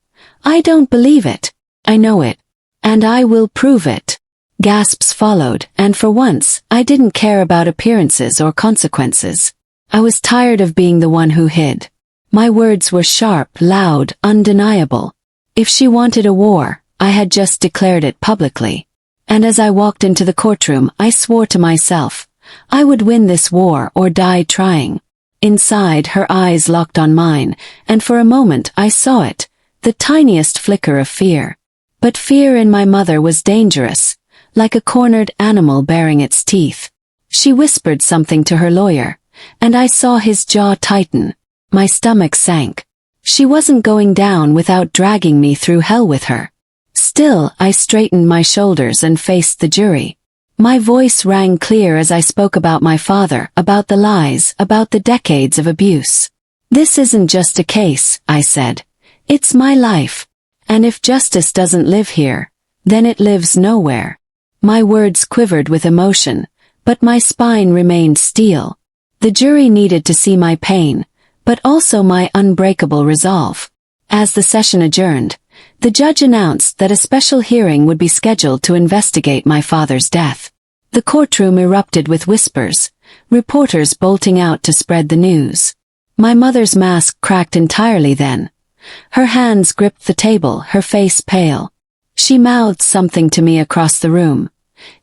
"I don't believe it. I know it. And I will prove it." Gasps followed, and for once, I didn't care about appearances or consequences. I was tired of being the one who hid. My words were sharp, loud, undeniable. If she wanted a war, I had just declared it publicly. And as I walked into the courtroom, I swore to myself, I would win this war or die trying. Inside, her eyes locked on mine, and for a moment I saw it, the tiniest flicker of fear. But fear in my mother was dangerous, like a cornered animal baring its teeth. She whispered something to her lawyer, and I saw his jaw tighten. My stomach sank. She wasn't going down without dragging me through hell with her. Still, I straightened my shoulders and faced the jury. My voice rang clear as I spoke about my father, about the lies, about the decades of abuse. This isn't just a case, I said. It's my life. And if justice doesn't live here, then it lives nowhere. My words quivered with emotion, but my spine remained steel. The jury needed to see my pain, but also my unbreakable resolve. As the session adjourned, the judge announced that a special hearing would be scheduled to investigate my father's death. The courtroom erupted with whispers, reporters bolting out to spread the news. My mother's mask cracked entirely then. Her hands gripped the table, her face pale. She mouthed something to me across the room.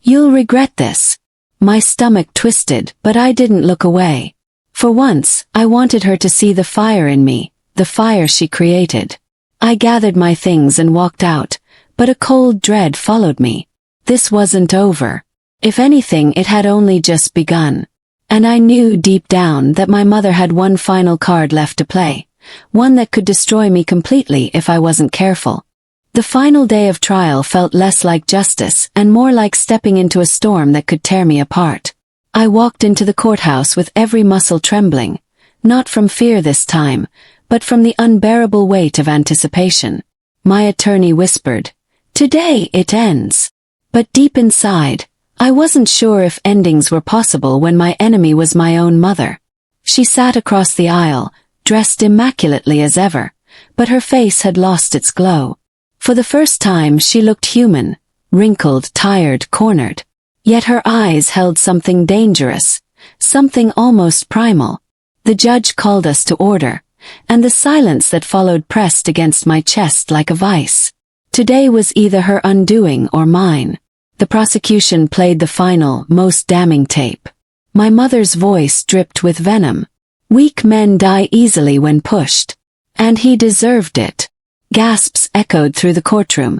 "You'll regret this." My stomach twisted, but I didn't look away. For once, I wanted her to see the fire in me, the fire she created. I gathered my things and walked out, but a cold dread followed me. This wasn't over. If anything, it had only just begun. And I knew deep down that my mother had one final card left to play, one that could destroy me completely if I wasn't careful. The final day of trial felt less like justice and more like stepping into a storm that could tear me apart. I walked into the courthouse with every muscle trembling, not from fear this time, but from the unbearable weight of anticipation. My attorney whispered, "Today it ends." But deep inside, I wasn't sure if endings were possible when my enemy was my own mother. She sat across the aisle, dressed immaculately as ever, but her face had lost its glow. For the first time she looked human, wrinkled, tired, cornered. Yet her eyes held something dangerous, something almost primal. The judge called us to order, and the silence that followed pressed against my chest like a vice. Today was either her undoing or mine. The prosecution played the final, most damning tape. My mother's voice dripped with venom. "Weak men die easily when pushed. And he deserved it." Gasps echoed through the courtroom,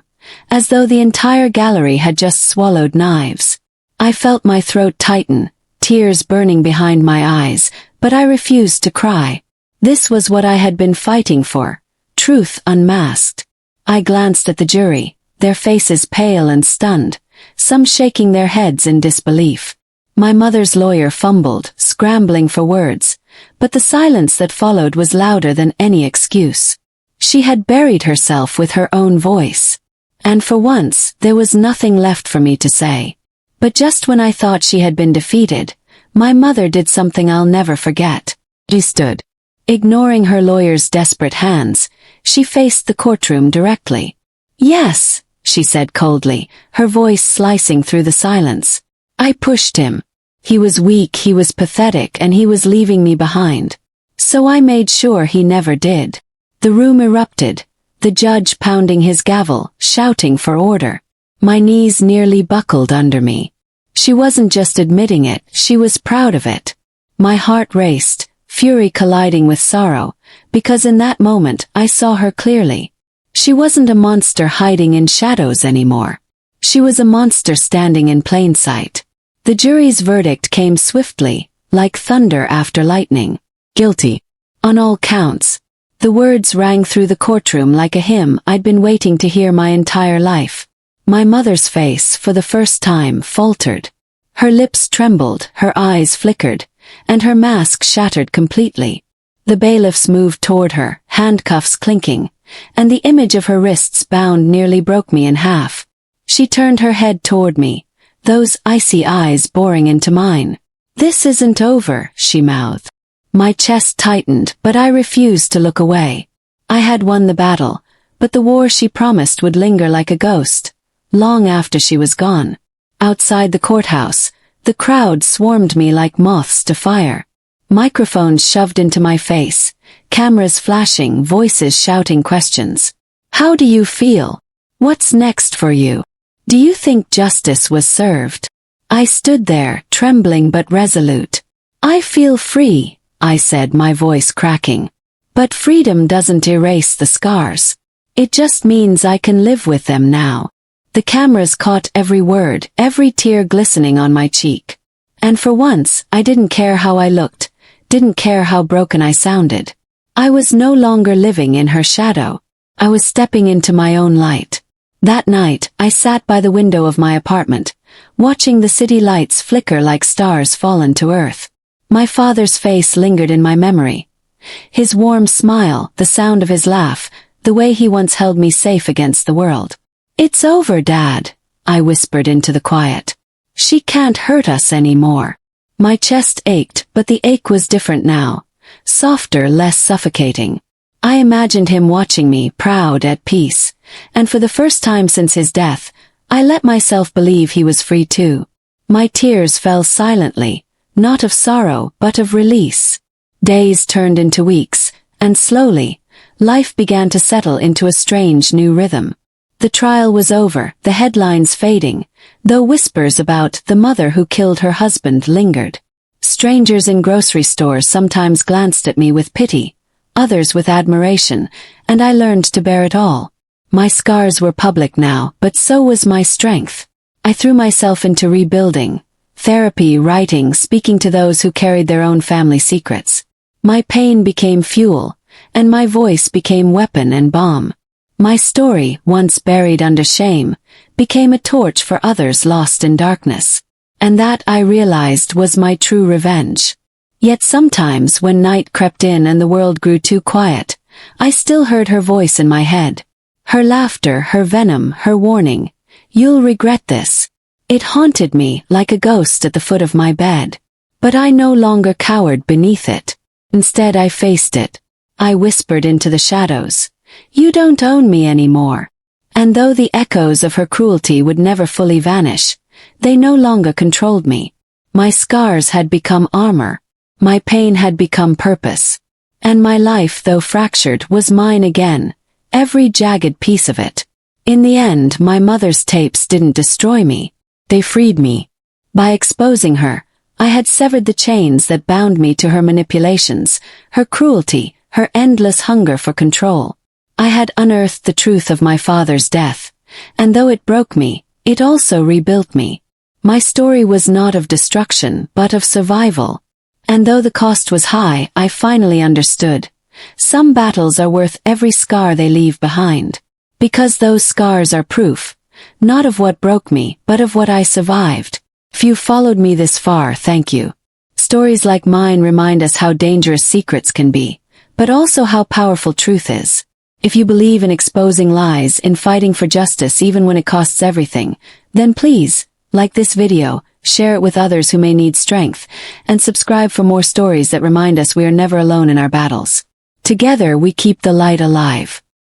as though the entire gallery had just swallowed knives. I felt my throat tighten, tears burning behind my eyes, but I refused to cry. This was what I had been fighting for, truth unmasked. I glanced at the jury, their faces pale and stunned, some shaking their heads in disbelief. My mother's lawyer fumbled, scrambling for words, but the silence that followed was louder than any excuse. She had buried herself with her own voice. And for once, there was nothing left for me to say. But just when I thought she had been defeated, my mother did something I'll never forget. She stood. Ignoring her lawyer's desperate hands, she faced the courtroom directly. "Yes," she said coldly, her voice slicing through the silence. "I pushed him. He was weak, he was pathetic, and he was leaving me behind. So I made sure he never did." The room erupted, the judge pounding his gavel, shouting for order. My knees nearly buckled under me. She wasn't just admitting it, she was proud of it. My heart raced, fury colliding with sorrow, because in that moment I saw her clearly. She wasn't a monster hiding in shadows anymore. She was a monster standing in plain sight. The jury's verdict came swiftly, like thunder after lightning. "Guilty." On all counts. The words rang through the courtroom like a hymn I'd been waiting to hear my entire life. My mother's face, for the first time, faltered. Her lips trembled, her eyes flickered, and her mask shattered completely. The bailiffs moved toward her, handcuffs clinking, and the image of her wrists bound nearly broke me in half. She turned her head toward me, those icy eyes boring into mine. "This isn't over," she mouthed. My chest tightened, but I refused to look away. I had won the battle, but the war she promised would linger like a ghost, long after she was gone. Outside the courthouse, the crowd swarmed me like moths to fire. Microphones shoved into my face, cameras flashing, voices shouting questions. How do you feel? What's next for you? Do you think justice was served? I stood there, trembling but resolute. I feel free, I said, my voice cracking. But freedom doesn't erase the scars. It just means I can live with them now. The cameras caught every word, every tear glistening on my cheek. And for once, I didn't care how I looked, didn't care how broken I sounded. I was no longer living in her shadow. I was stepping into my own light. That night, I sat by the window of my apartment, watching the city lights flicker like stars fallen to earth. My father's face lingered in my memory. His warm smile, the sound of his laugh, the way he once held me safe against the world. It's over, Dad, I whispered into the quiet. She can't hurt us anymore. My chest ached, but the ache was different now. Softer, less suffocating. I imagined him watching me, proud, at peace, and for the first time since his death, I let myself believe he was free too. My tears fell silently, not of sorrow, but of release. Days turned into weeks, and slowly, life began to settle into a strange new rhythm. The trial was over, the headlines fading, though whispers about the mother who killed her husband lingered. Strangers in grocery stores sometimes glanced at me with pity, others with admiration, and I learned to bear it all. My scars were public now, but so was my strength. I threw myself into rebuilding, therapy, writing, speaking to those who carried their own family secrets. My pain became fuel, and my voice became weapon and balm. My story, once buried under shame, became a torch for others lost in darkness. And that, I realized, was my true revenge. Yet sometimes when night crept in and the world grew too quiet, I still heard her voice in my head. Her laughter, her venom, her warning. You'll regret this. It haunted me like a ghost at the foot of my bed. But I no longer cowered beneath it. Instead I faced it. I whispered into the shadows. You don't own me anymore. And though the echoes of her cruelty would never fully vanish, they no longer controlled me. My scars had become armor. My pain had become purpose. And my life, though fractured, was mine again, every jagged piece of it. In the end, my mother's tapes didn't destroy me. They freed me. By exposing her, I had severed the chains that bound me to her manipulations, her cruelty, her endless hunger for control. I had unearthed the truth of my father's death, and though it broke me, it also rebuilt me. My story was not of destruction, but of survival. And though the cost was high, I finally understood. Some battles are worth every scar they leave behind. Because those scars are proof, not of what broke me, but of what I survived. If you followed me this far, thank you. Stories like mine remind us how dangerous secrets can be, but also how powerful truth is. If you believe in exposing lies, in fighting for justice even when it costs everything, then please, like this video, share it with others who may need strength, and subscribe for more stories that remind us we are never alone in our battles. Together we keep the light alive.